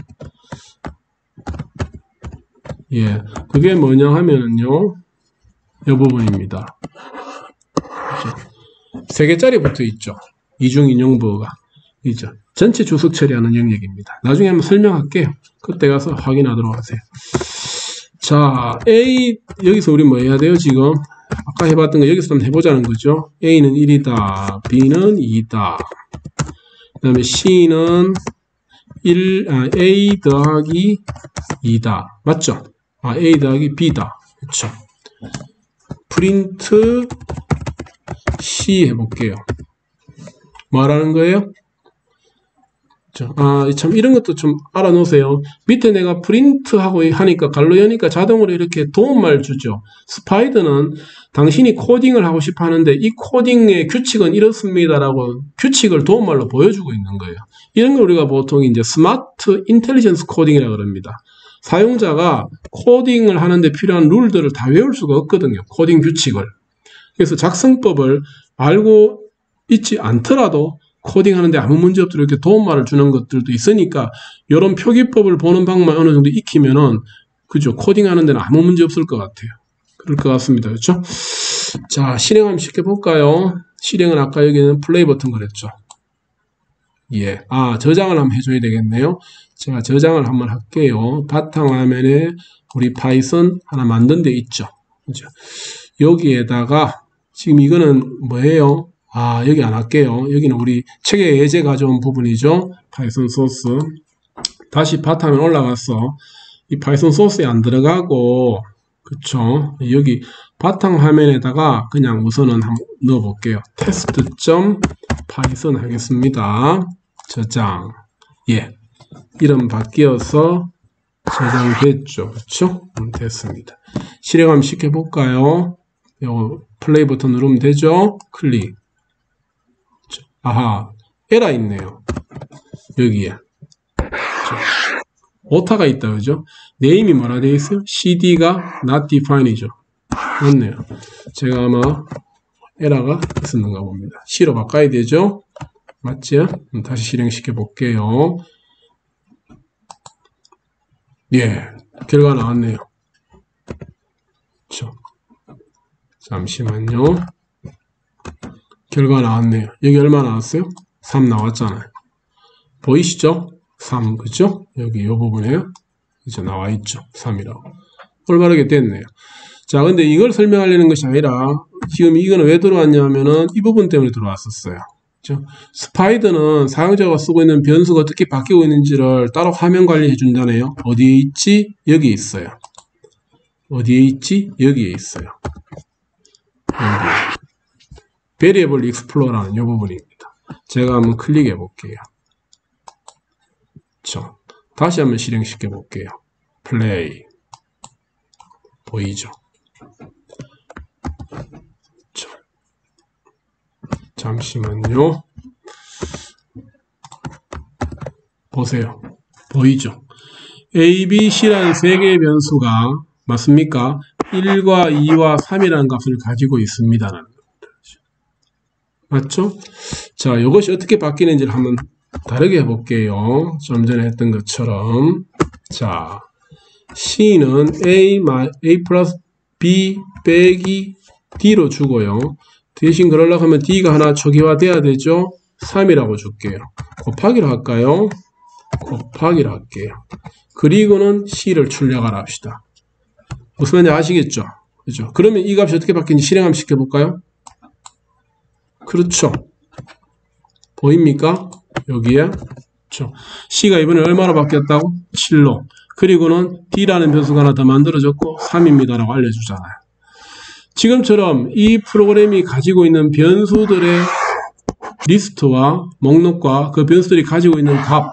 예, 그게 뭐냐 하면은요. 이 부분입니다. 그렇죠? 3개짜리 붙어 있죠. 이중 인용부호가 있죠. 전체 주석 처리하는 영역입니다. 나중에 한번 설명할게요. 그때 가서 확인하도록 하세요. 자, A 여기서 우리 뭐 해야 돼요? 지금 아까 해봤던 거 여기서 한번 해보자는 거죠. A는 1이다. B는 2다. 그 다음에 C는 A 더하기 2다. 맞죠? A 더하기 B다. 그렇죠? 프린트 C 해볼게요. 뭐라는 거예요? 참 이런 것도 좀 알아놓으세요. 밑에 내가 프린트하고 하니까 갈로 여니까 자동으로 이렇게 도움말 주죠. 스파이더는 당신이 코딩을 하고 싶어 하는데 이 코딩의 규칙은 이렇습니다라고 규칙을 도움말로 보여주고 있는 거예요. 이런 걸 우리가 보통 이제 스마트 인텔리전스 코딩이라고 합니다. 사용자가 코딩을 하는데 필요한 룰들을 다 외울 수가 없거든요. 코딩 규칙을. 그래서 작성법을 알고 있지 않더라도 코딩하는데 아무 문제 없도록 이렇게 도움말을 주는 것들도 있으니까 이런 표기법을 보는 방법만 어느 정도 익히면은 그죠? 코딩하는 데는 아무 문제 없을 것 같아요. 그럴 것 같습니다. 그렇죠? 자, 실행 한번 시켜 볼까요? 실행은 아까 여기는 플레이 버튼 그랬죠. 예. 저장을 한번 해줘야 되겠네요. 제가 저장을 한번 할게요. 바탕화면에 우리 파이썬 하나 만든 데 있죠. 그죠? 여기에다가 지금 이거는 뭐예요? 여기 안 할게요. 여기는 우리 책에 예제 가져온 부분이죠. 파이썬 소스. 다시 바탕에 올라가서 이 파이썬 소스에 안 들어가고, 그쵸? 여기 바탕 화면에다가 그냥 우선은 한번 넣어 볼게요. test.python 하겠습니다. 저장. 예. 이름 바뀌어서 저장됐죠. 그쵸? 됐습니다. 실행 한번 시켜볼까요? 요 플레이 버튼 누르면 되죠? 클릭. 에러 있네요. 여기에. 오타가 있다, 그죠? 네임이 뭐라 되어 있어요? CD가 not define이죠. 맞네요. 제가 아마 에러가 있었는가 봅니다. C로 바꿔야 되죠? 맞죠? 다시 실행시켜 볼게요. 예, 결과 나왔네요. 그렇죠? 잠시만요. 결과 나왔네요. 여기 얼마 나왔어요? 3 나왔잖아요. 보이시죠? 3, 그죠? 여기 이 부분에 이제 나와 있죠. 3이라고. 올바르게 됐네요. 자, 근데 이걸 설명하려는 것이 아니라 지금 이거는 왜 들어왔냐면은 이 부분 때문에 들어왔었어요. 그죠? 스파이더는 사용자가 쓰고 있는 변수가 어떻게 바뀌고 있는지를 따로 화면 관리해 준다네요. 어디에 있지? 여기에 있어요. 어디에 있지? 여기에 있어요. 여기. Variable Explorer라는 이 부분입니다. 제가 한번 클릭해 볼게요. 그렇죠? 다시 한번 실행시켜 볼게요. 플레이. 보이죠? 그렇죠? 잠시만요. 보세요. 보이죠? A, B, C라는 세 개의 변수가 맞습니까? 1과 2와 3이라는 값을 가지고 있습니다라는 겁니다. 맞죠? 자, 이것이 어떻게 바뀌는지를 한번 다르게 해볼게요. 좀 전에 했던 것처럼. 자, C는 A 플러스 B 빼기 D로 주고요. 대신 그러려고 하면 D가 하나 초기화돼야 되죠? 3이라고 줄게요. 곱하기로 할까요? 곱하기로 할게요. 그리고는 C를 출력하라 합시다. 무슨 말인지 아시겠죠? 그죠? 그러면 이 값이 어떻게 바뀌는지 실행 한번 시켜볼까요? 그렇죠. 보입니까? 여기에. 그렇죠. C가 이번에 얼마로 바뀌었다고? 7로. 그리고는 D라는 변수가 하나 더 만들어졌고 3입니다라고 알려주잖아요. 지금처럼 이 프로그램이 가지고 있는 변수들의 리스트와 목록과 그 변수들이 가지고 있는 값,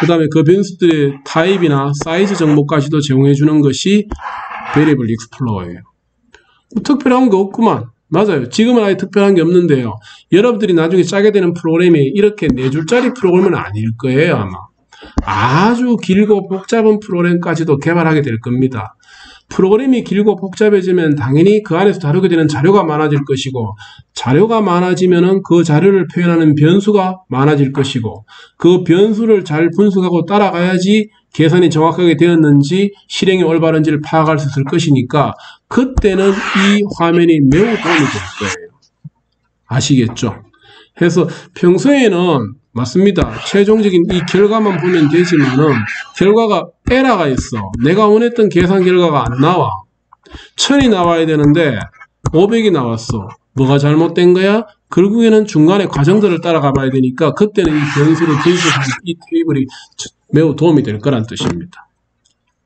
그 다음에 그 변수들의 타입이나 사이즈 정보까지도 제공해 주는 것이 Variable Explorer예요. 뭐 특별한 거 없구만. 맞아요. 지금은 아예 특별한 게 없는데요. 여러분들이 나중에 짜게 되는 프로그램이 이렇게 4줄짜리 프로그램은 아닐 거예요, 아마. 아주 길고 복잡한 프로그램까지도 개발하게 될 겁니다. 프로그램이 길고 복잡해지면 당연히 그 안에서 다루게 되는 자료가 많아질 것이고, 자료가 많아지면은 그 자료를 표현하는 변수가 많아질 것이고, 그 변수를 잘 분석하고 따라가야지 계산이 정확하게 되었는지 실행이 올바른지를 파악할 수 있을 것이니까 그때는 이 화면이 매우 도움이 될 거예요. 아시겠죠? 그래서 평소에는 맞습니다. 최종적인 이 결과만 보면 되지만은 결과가 에러가 있어. 내가 원했던 계산 결과가 안 나와. 1000이 나와야 되는데 500이 나왔어. 뭐가 잘못된 거야? 결국에는 중간에 과정들을 따라가 봐야 되니까 그때는 이 변수를 분석하는 이 테이블이 매우 도움이 될 거란 뜻입니다.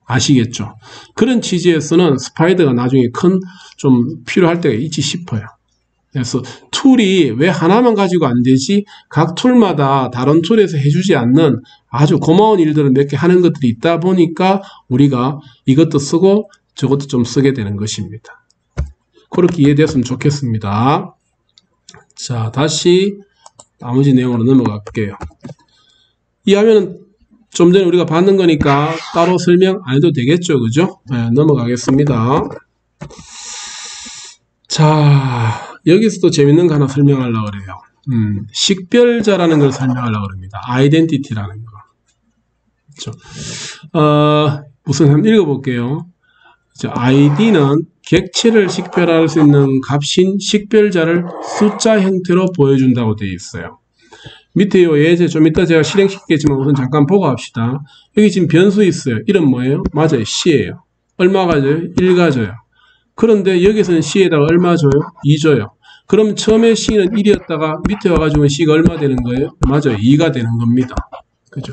아시겠죠? 그런 취지에서는 스파이더가 나중에 좀 필요할 때가 있지 싶어요. 그래서 툴이 왜 하나만 가지고 안 되지? 각 툴마다 다른 툴에서 해주지 않는 아주 고마운 일들을 몇 개 하는 것들이 있다 보니까 우리가 이것도 쓰고 저것도 좀 쓰게 되는 것입니다. 그렇게 이해됐으면 좋겠습니다. 자, 다시 나머지 내용으로 넘어갈게요. 이 화면은 좀 전에 우리가 봤는 거니까 따로 설명 안 해도 되겠죠, 그죠? 네, 넘어가겠습니다. 자, 여기서도 재밌는 거 하나 설명하려고 그래요. 식별자라는 걸 설명하려고 합니다. 아이덴티티라는 거. 그렇죠? 우선 한번 읽어볼게요. id는 객체를 식별할 수 있는 값인 식별자를 숫자 형태로 보여준다고 되어 있어요. 밑에 요 예제 좀 이따 제가 실행시키겠지만 우선 잠깐 보고 합시다. 여기 지금 변수 있어요. 이름 뭐예요? 맞아요. C예요. 얼마 가져요? 1 가져요. 그런데 여기서는 C에다가 얼마 줘요? 2 줘요. 그럼 처음에 C는 1이었다가 밑에 와가지고 C가 얼마 되는 거예요? 맞아요. 2가 되는 겁니다. 그죠?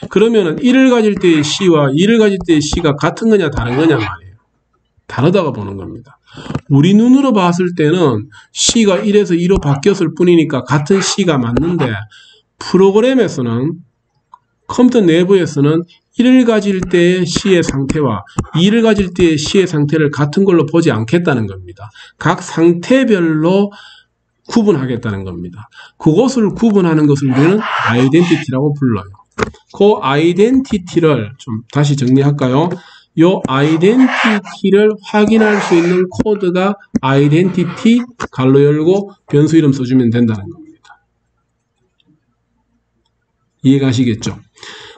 그러면은 1을 가질 때의 C와 2를 가질 때의 C가 같은 거냐 다른 거냐 말이에요. 다르다고 보는 겁니다. 우리 눈으로 봤을 때는 C가 1에서 2로 바뀌었을 뿐이니까 같은 C가 맞는데 프로그램에서는 컴퓨터 내부에서는 1을 가질 때의 C의 상태와 2를 가질 때의 C의 상태를 같은 걸로 보지 않겠다는 겁니다. 각 상태별로 구분하겠다는 겁니다. 그것을 구분하는 것을 우리는 아이덴티티라고 불러요. 그 아이덴티티를 좀 다시 정리할까요? 이 아이덴티티를 확인할 수 있는 코드가 아이덴티티 갈로 열고 변수 이름 써주면 된다는 겁니다. 이해가시겠죠?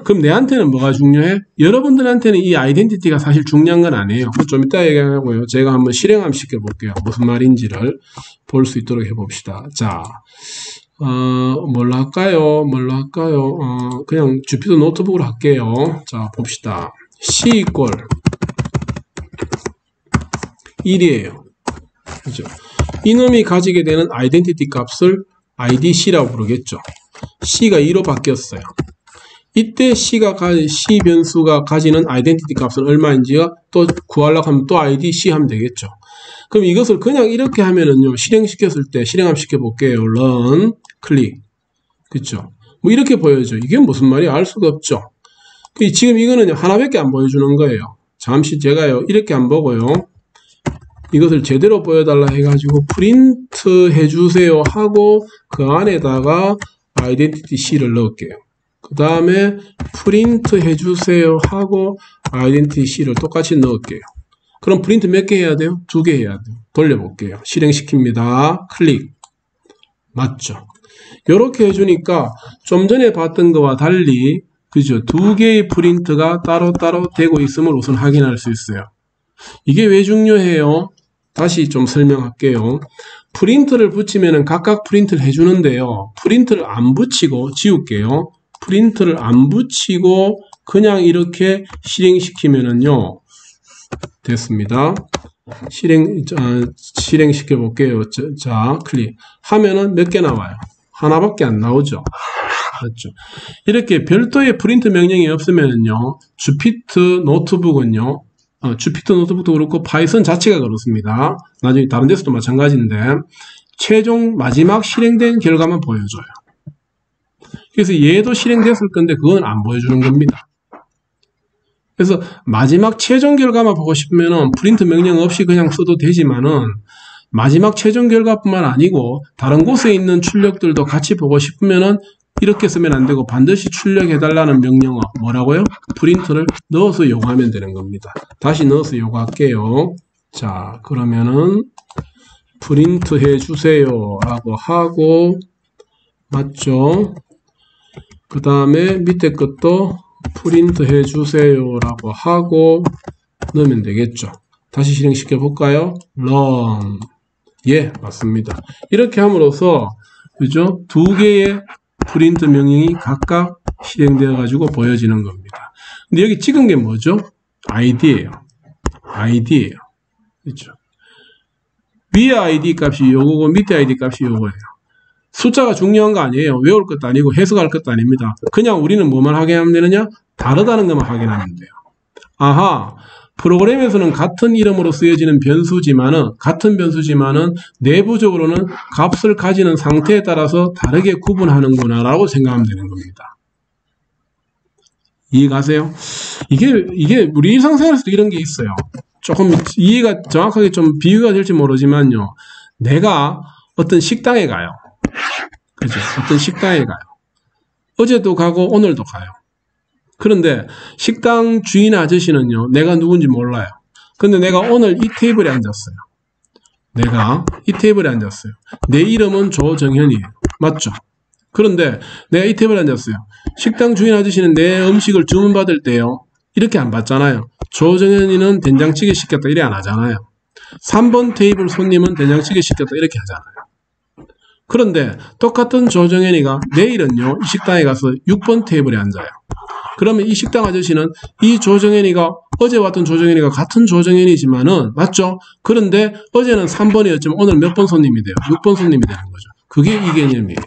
그럼 내한테는 뭐가 중요해? 여러분들한테는 이 아이덴티티가 사실 중요한 건 아니에요. 좀 이따 얘기하고요. 제가 한번 실행 한번 시켜볼게요. 무슨 말인지를 볼 수 있도록 해봅시다. 자, 뭘로 할까요? 그냥 주피터 노트북으로 할게요. 자, 봅시다. C 이퀄 1이에요. 그죠? 이놈이 가지게 되는 아이덴티티 값을 IDC라고 부르겠죠. C가 2로 바뀌었어요. 이때 C 변수가 가지는 아이덴티티 값은 얼마인지가 또 구하려고 하면 또 IDC 하면 되겠죠. 그럼 이것을 그냥 이렇게 하면은요, 실행시켰을 때, 실행 한번 시켜볼게요. run, 클릭. 그쵸? 뭐 이렇게 보여줘. 이게 무슨 말이야? 알 수가 없죠. 지금 이거는 하나밖에 안 보여주는 거예요. 잠시 제가요, 이렇게 안 보고요. 이것을 제대로 보여달라 해가지고 프린트 해주세요 하고 그 안에다가 아이덴티티 C를 넣을게요. 그 다음에 프린트 해주세요 하고 아이덴티티 C를 똑같이 넣을게요. 그럼 프린트 몇 개 해야 돼요? 2개 해야 돼요. 돌려볼게요. 실행시킵니다. 클릭. 맞죠? 이렇게 해주니까 좀 전에 봤던 거와 달리 그죠? 2개의 프린트가 따로따로 되고 있음을 우선 확인할 수 있어요. 이게 왜 중요해요? 다시 좀 설명할게요. 프린트를 붙이면 각각 프린트를 해주는데요. 프린트를 안 붙이고 지울게요. 프린트를 안 붙이고 그냥 이렇게 실행시키면은요. 됐습니다. 실행시켜 볼게요. 자, 클릭. 하면은 몇 개 나와요? 하나밖에 안 나오죠. 맞죠? 이렇게 별도의 프린트 명령이 없으면요. 주피터 노트북은요. 주피터 노트북도 그렇고 파이썬 자체가 그렇습니다. 나중에 다른 데서도 마찬가지인데 최종 마지막 실행된 결과만 보여줘요. 그래서 얘도 실행됐을 건데 그건 안 보여주는 겁니다. 그래서 마지막 최종 결과만 보고 싶으면 프린트 명령 없이 그냥 써도 되지만은 마지막 최종 결과뿐만 아니고 다른 곳에 있는 출력들도 같이 보고 싶으면은 이렇게 쓰면 안 되고 반드시 출력해달라는 명령어 뭐라고요? 프린트를 넣어서 요구하면 되는 겁니다. 다시 넣어서 요구할게요. 자, 그러면은 프린트 해주세요 라고 하고 맞죠? 그 다음에 밑에 것도 프린트 해주세요 라고 하고 넣으면 되겠죠. 다시 실행시켜 볼까요? run. 예, 맞습니다. 이렇게 함으로써 그죠? 2개의 프린트 명령이 각각 실행되어 가지고 보여지는 겁니다. 근데 여기 찍은 게 뭐죠? id예요. 그렇죠? 위에 id 값이 요거고 밑에 id 값이 요거예요. 숫자가 중요한 거 아니에요. 외울 것도 아니고 해석할 것도 아닙니다. 그냥 우리는 뭐만 확인하면 되느냐? 다르다는 것만 확인하면 돼요. 아하, 프로그램에서는 같은 이름으로 쓰여지는 같은 변수지만은 내부적으로는 값을 가지는 상태에 따라서 다르게 구분하는구나 라고 생각하면 되는 겁니다. 이해가세요? 이게 우리 일상생활에서도 이런 게 있어요. 조금 이해가 정확하게 좀 비유가 될지 모르지만요. 내가 어떤 식당에 가요. 그죠? 어떤 식당에 가요. 어제도 가고 오늘도 가요. 그런데 식당 주인 아저씨는요. 내가 누군지 몰라요. 근데 내가 오늘 이 테이블에 앉았어요. 내 이름은 조정현이에요. 맞죠? 그런데 내가 이 테이블에 앉았어요. 식당 주인 아저씨는 내 음식을 주문받을 때요. 이렇게 안 받잖아요. 조정현이는 된장찌개 시켰다 이래 안 하잖아요. 3번 테이블 손님은 된장찌개 시켰다 이렇게 하잖아요. 그런데 똑같은 조정현이가 내일은요. 이 식당에 가서 6번 테이블에 앉아요. 그러면 이 식당 아저씨는 이 조정현이가 어제 왔던 조정현이가 같은 조정현이지만은 맞죠? 그런데 어제는 3번이었지만 오늘 몇 번 손님이 돼요? 6번 손님이 되는 거죠. 그게 이 개념이에요.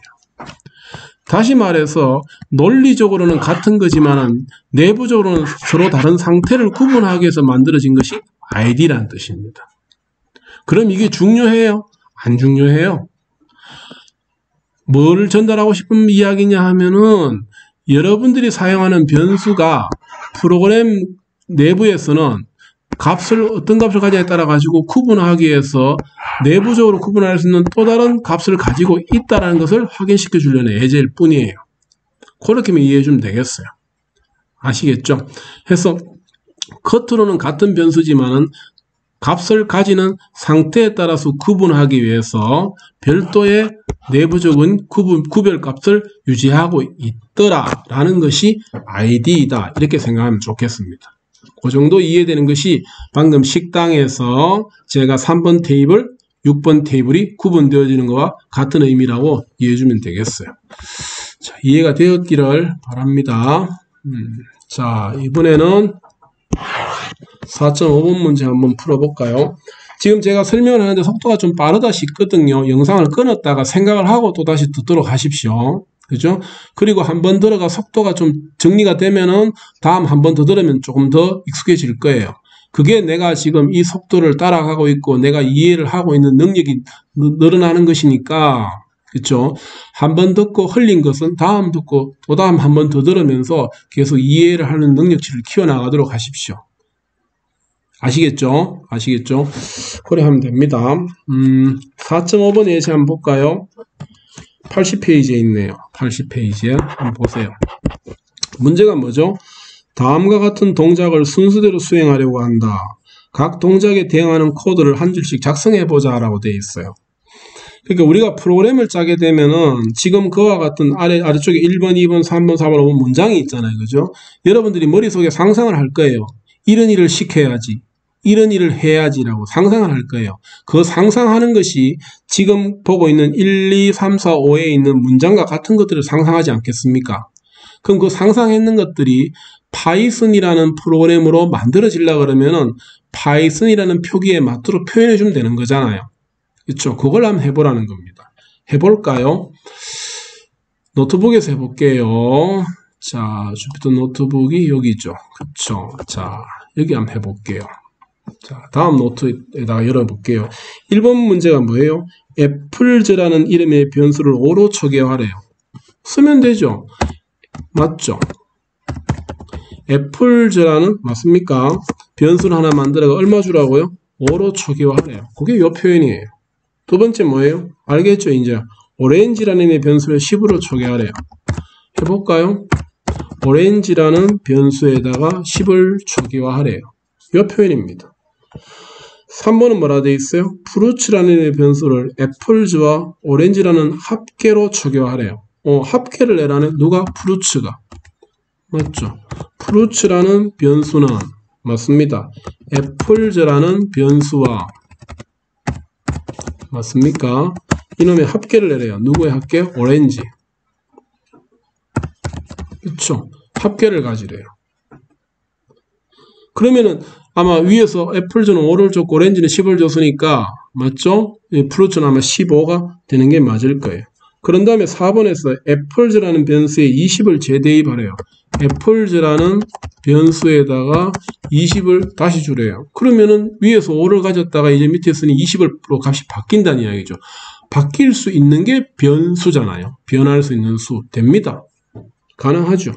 다시 말해서 논리적으로는 같은 거지만은 내부적으로는 서로 다른 상태를 구분하기 위해서 만들어진 것이 ID라는 뜻입니다. 그럼 이게 중요해요? 안 중요해요? 뭘 전달하고 싶은 이야기냐 하면은 여러분들이 사용하는 변수가 프로그램 내부에서는 어떤 값을 가지냐에 따라 가지고 구분하기 위해서 내부적으로 구분할 수 있는 또 다른 값을 가지고 있다는 것을 확인시켜 주려는 예제일 뿐이에요. 그렇게만 이해해 주면 되겠어요. 아시겠죠? 해서 겉으로는 같은 변수지만은 값을 가지는 상태에 따라서 구분하기 위해서 별도의 내부적인 구별값을 유지하고 있더라라는 것이 id다. 이렇게 생각하면 좋겠습니다. 그 정도 이해되는 것이 방금 식당에서 제가 3번 테이블, 6번 테이블이 구분되어지는 것과 같은 의미라고 이해해주면 되겠어요. 자, 이해가 되었기를 바랍니다. 자, 이번에는 4.5번 문제 한번 풀어볼까요? 지금 제가 설명을 하는데 속도가 좀 빠르다 싶거든요. 영상을 끊었다가 생각을 하고 또다시 듣도록 하십시오. 그죠? 그리고 한번 들어가 속도가 좀 정리가 되면은 다음 한 번 더 들으면 조금 더 익숙해질 거예요. 그게 내가 지금 이 속도를 따라가고 있고 내가 이해를 하고 있는 능력이 늘어나는 것이니까, 그렇죠? 한 번 듣고 흘린 것은 다음 듣고 또 다음 한 번 더 들으면서 계속 이해를 하는 능력치를 키워나가도록 하십시오. 아시겠죠? 아시겠죠? 그래 하면 됩니다. 4.5번 예시 한번 볼까요? 80페이지에 있네요. 80페이지에 한번 보세요. 문제가 뭐죠? 다음과 같은 동작을 순서대로 수행하려고 한다. 각 동작에 대응하는 코드를 한 줄씩 작성해보자 라고 되어 있어요. 그러니까 우리가 프로그램을 짜게 되면은 지금 그와 같은 아래쪽에 1번, 2번, 3번, 4번, 5번 문장이 있잖아요. 그죠? 여러분들이 머릿속에 상상을 할 거예요. 이런 일을 시켜야지, 이런 일을 해야지라고 상상을 할 거예요. 그 상상하는 것이 지금 보고 있는 1, 2, 3, 4, 5에 있는 문장과 같은 것들을 상상하지 않겠습니까? 그럼 그 상상했는 것들이 파이썬이라는 프로그램으로 만들어지려고 그러면은 파이썬이라는 표기에 맞도록 표현해 주면 되는 거잖아요. 그렇죠? 그걸 한번 해보라는 겁니다. 해볼까요? 노트북에서 해볼게요. 자, 주피터 노트북이 여기죠. 그렇죠? 자, 여기 한번 해볼게요. 자, 다음 노트에다가 열어볼게요. 1번 문제가 뭐예요? 애플즈라는 이름의 변수를 5로 초기화하래요. 쓰면 되죠? 맞죠? 애플즈라는, 맞습니까? 변수를 하나 만들어가 얼마 주라고요? 5로 초기화하래요. 그게 요 표현이에요. 두 번째 뭐예요? 알겠죠? 이제 오렌지라는 변수를 10으로 초기화하래요. 해볼까요? 오렌지라는 변수에다가 10을 초기화하래요. 이 표현입니다. 3번은 뭐라 되어 있어요? 프루츠라는 변수를 애플즈와 오렌지라는 합계로 초기화하래요. 합계를 내라는 누가? 프루츠가. 맞죠? 프루츠라는 변수는 맞습니다. 애플즈라는 변수와 맞습니까? 이놈의 합계를 내래요. 누구의 합계? 오렌지. 그렇죠? 합계를 가지래요. 그러면은 아마 위에서 애플즈는 5를 줬고 오렌지는 10을 줬으니까 맞죠? 프루츠는 아마 15가 되는 게 맞을 거예요. 그런 다음에 4번에서 애플즈라는 변수에 20을 재대입하래요. 애플즈라는 변수에다가 20을 다시 주래요. 그러면은 위에서 5를 가졌다가 이제 밑에 있으니 20으로 값이 바뀐다는 이야기죠. 바뀔 수 있는 게 변수잖아요. 변할 수 있는 수 됩니다. 가능하죠.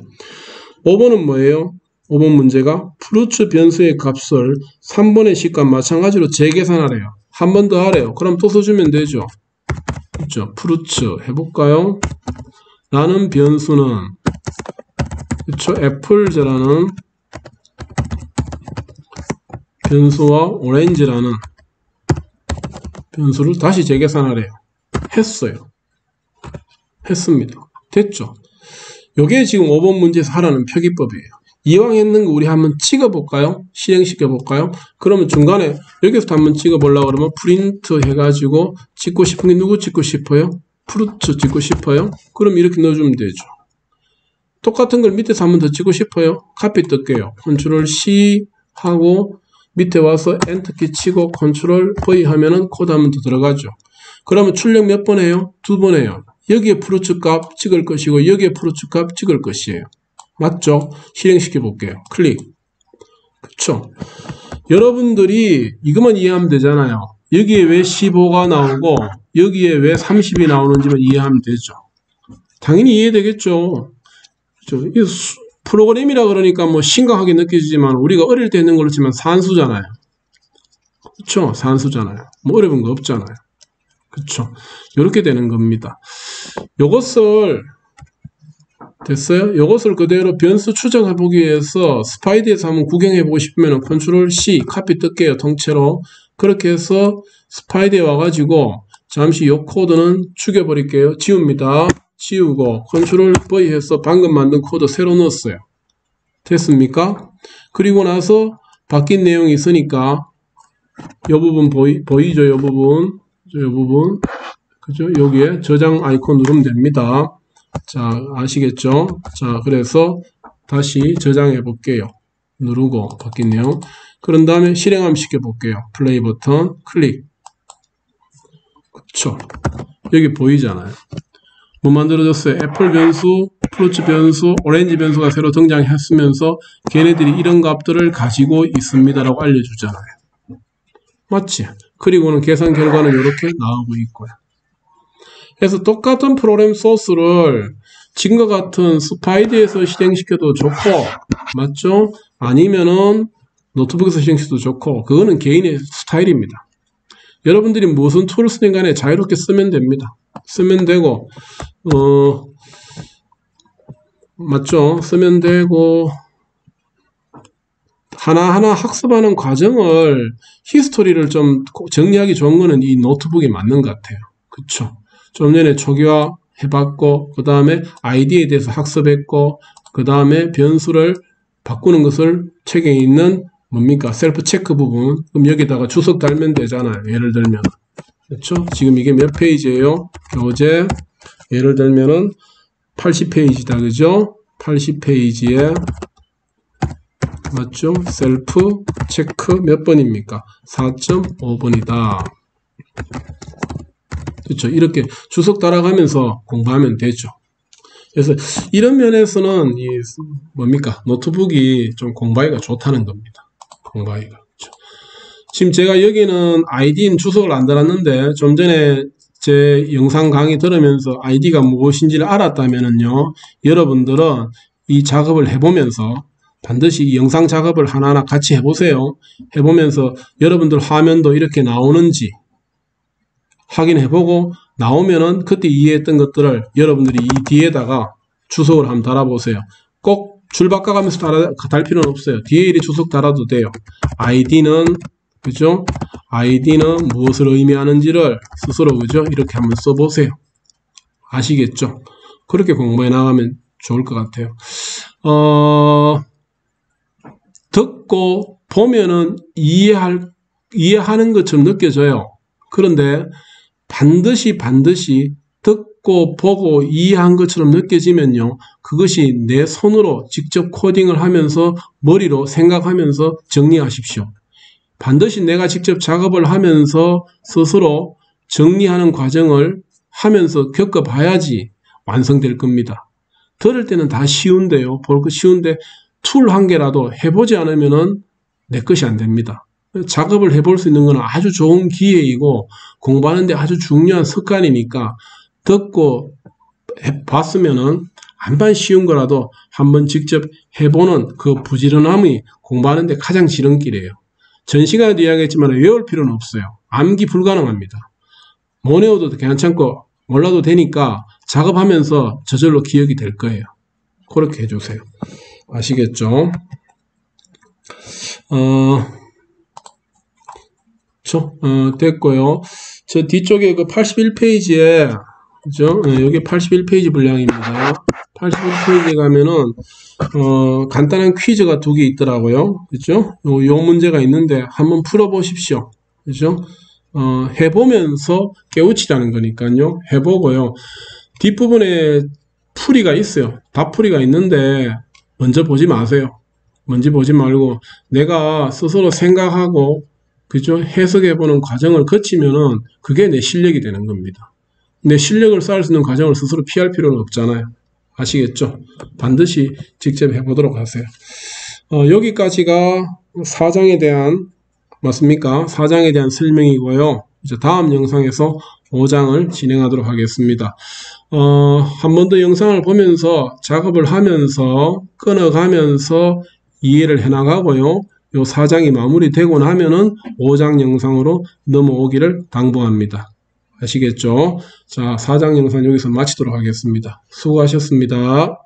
5번은 뭐예요? 5번 문제가 프루츠 변수의 값을 3번의 식과 마찬가지로 재계산하래요. 한 번 더 하래요. 그럼 또 써주면 되죠. 그렇죠? 프루츠 해볼까요? 라는 변수는 그렇죠? 애플즈라는 변수와 오렌지라는 변수를 다시 재계산하래요. 했어요. 했습니다. 됐죠? 요게 지금 5번 문제에서 하라는 표기법이에요. 이왕 했는 거 우리 한번 찍어볼까요? 실행시켜볼까요? 그러면 중간에 여기서도 한번 찍어보려고 그러면 프린트 해가지고 찍고 싶은 게 누구 찍고 싶어요? 프루츠 찍고 싶어요? 그럼 이렇게 넣어주면 되죠. 똑같은 걸 밑에서 한번 더 찍고 싶어요? 카피 뜰게요. 컨트롤 C 하고 밑에 와서 엔터키 치고 컨트롤 V 하면은 코드 한번 더 들어가죠. 그러면 출력 몇 번 해요? 2번 해요. 여기에 프루츠 값 찍을 것이고 여기에 프루츠 값 찍을 것이에요. 맞죠? 실행시켜 볼게요. 클릭. 그쵸? 여러분들이 이것만 이해하면 되잖아요. 여기에 왜 15가 나오고 여기에 왜 30이 나오는지만 이해하면 되죠. 당연히 이해되겠죠. 그렇죠? 이 프로그램이라 그러니까 뭐 심각하게 느껴지지만 우리가 어릴 때 했는 거 그렇지만 산수잖아요. 그쵸? 산수잖아요. 뭐 어려운 거 없잖아요. 그쵸? 이렇게 되는 겁니다. 요것을 됐어요? 이것을 그대로 변수 추정해보기 위해서 스파이드에서 한번 구경해보고 싶으면 컨트롤 C 카피 뜰게요. 통째로. 그렇게 해서 스파이드에 와가지고 잠시 이 코드는 죽여버릴게요. 지웁니다. 지우고 컨트롤 V 해서 방금 만든 코드 새로 넣었어요. 됐습니까? 그리고 나서 바뀐 내용이 있으니까 이 부분 보이죠? 이 부분. 그죠? 여기에 저장 아이콘 누르면 됩니다. 자, 아시겠죠? 자, 그래서 다시 저장해 볼게요. 누르고 바뀐 내용. 그런 다음에 실행 한번 시켜 볼게요. 플레이 버튼 클릭. 그쵸? 여기 보이잖아요. 뭐 만들어졌어요? 애플 변수, 플루츠 변수, 오렌지 변수가 새로 등장했으면서 걔네들이 이런 값들을 가지고 있습니다라고 알려주잖아요. 맞지? 그리고는 계산 결과는 이렇게 나오고 있고요. 그래서 똑같은 프로그램 소스를 지금과 같은 스파이드에서 실행시켜도 좋고, 맞죠? 아니면은 노트북에서 실행시켜도 좋고, 그거는 개인의 스타일입니다. 여러분들이 무슨 툴을 쓰든 간에 자유롭게 쓰면 됩니다. 쓰면 되고, 맞죠? 쓰면 되고, 하나하나 학습하는 과정을, 히스토리를 좀 정리하기 좋은 거는 이 노트북이 맞는 것 같아요. 그쵸? 좀 전에 초기화 해봤고, 그 다음에 아이디에 대해서 학습했고, 그 다음에 변수를 바꾸는 것을 책에 있는 뭡니까? 셀프 체크 부분. 그럼 여기다가 주석 달면 되잖아요. 예를 들면. 그렇죠? 지금 이게 몇 페이지예요? 교재. 예를 들면은 80페이지다. 그죠? 80페이지에 맞죠? 셀프 체크 몇 번입니까? 4.5번이다. 그렇죠? 이렇게 주석 달아가면서 공부하면 되죠. 그래서 이런 면에서는 이 뭡니까? 노트북이 좀 공부하기가 좋다는 겁니다. 공부하기가. 그렇죠? 지금 제가 여기는 아이디는 주석을 안 달았는데 좀 전에 제 영상 강의 들으면서 아이디가 무엇인지를 알았다면은요, 여러분들은 이 작업을 해보면서 반드시 이 영상 작업을 하나하나 같이 해보세요. 해보면서 여러분들 화면도 이렇게 나오는지 확인해보고 나오면은 그때 이해했던 것들을 여러분들이 이 뒤에다가 주석을 한번 달아보세요. 꼭 줄 바꿔가면서 달 필요는 없어요. 뒤에 이리 주석 달아도 돼요. 아이디는 그죠? 아이디는 무엇을 의미하는지를 스스로 그죠? 이렇게 한번 써보세요. 아시겠죠? 그렇게 공부해 나가면 좋을 것 같아요. 듣고 보면은 이해하는 것처럼 느껴져요. 그런데 반드시 듣고 보고 이해한 것처럼 느껴지면요, 그것이 내 손으로 직접 코딩을 하면서 머리로 생각하면서 정리하십시오. 반드시 내가 직접 작업을 하면서 스스로 정리하는 과정을 하면서 겪어봐야지 완성될 겁니다. 들을 때는 다 쉬운데요. 볼 거 쉬운데 툴 한 개라도 해보지 않으면은 내 것이 안 됩니다. 작업을 해볼 수 있는 건 아주 좋은 기회이고 공부하는데 아주 중요한 습관이니까 듣고 봤으면은 한번 쉬운 거라도 한번 직접 해보는 그 부지런함이 공부하는데 가장 지름길이에요. 전 시간에도 이야기했지만 외울 필요는 없어요. 암기 불가능합니다. 못 외워도 괜찮고 몰라도 되니까 작업하면서 저절로 기억이 될 거예요. 그렇게 해주세요. 아시겠죠? 됐고요. 저 뒤쪽에 그 81페이지에, 그죠? 여기 81페이지 분량입니다. 81페이지에 가면은, 간단한 퀴즈가 2개 있더라고요. 그죠? 요 문제가 있는데 한번 풀어보십시오. 그죠? 해보면서 깨우치라는 거니까요. 해보고요. 뒷부분에 풀이가 있어요. 답풀이가 있는데, 먼저 보지 마세요. 먼저 보지 말고, 내가 스스로 생각하고, 그죠? 해석해보는 과정을 거치면은 그게 내 실력이 되는 겁니다. 내 실력을 쌓을 수 있는 과정을 스스로 피할 필요는 없잖아요. 아시겠죠? 반드시 직접 해보도록 하세요. 여기까지가 4장에 대한, 맞습니까? 4장에 대한 설명이고요. 이제 다음 영상에서 5장을 진행하도록 하겠습니다. 한 번 더 영상을 보면서 작업을 하면서 끊어가면서 이해를 해나가고요. 요 4장이 마무리되고 나면은 5장 영상으로 넘어오기를 당부합니다. 아시겠죠? 자, 4장 영상 여기서 마치도록 하겠습니다. 수고하셨습니다.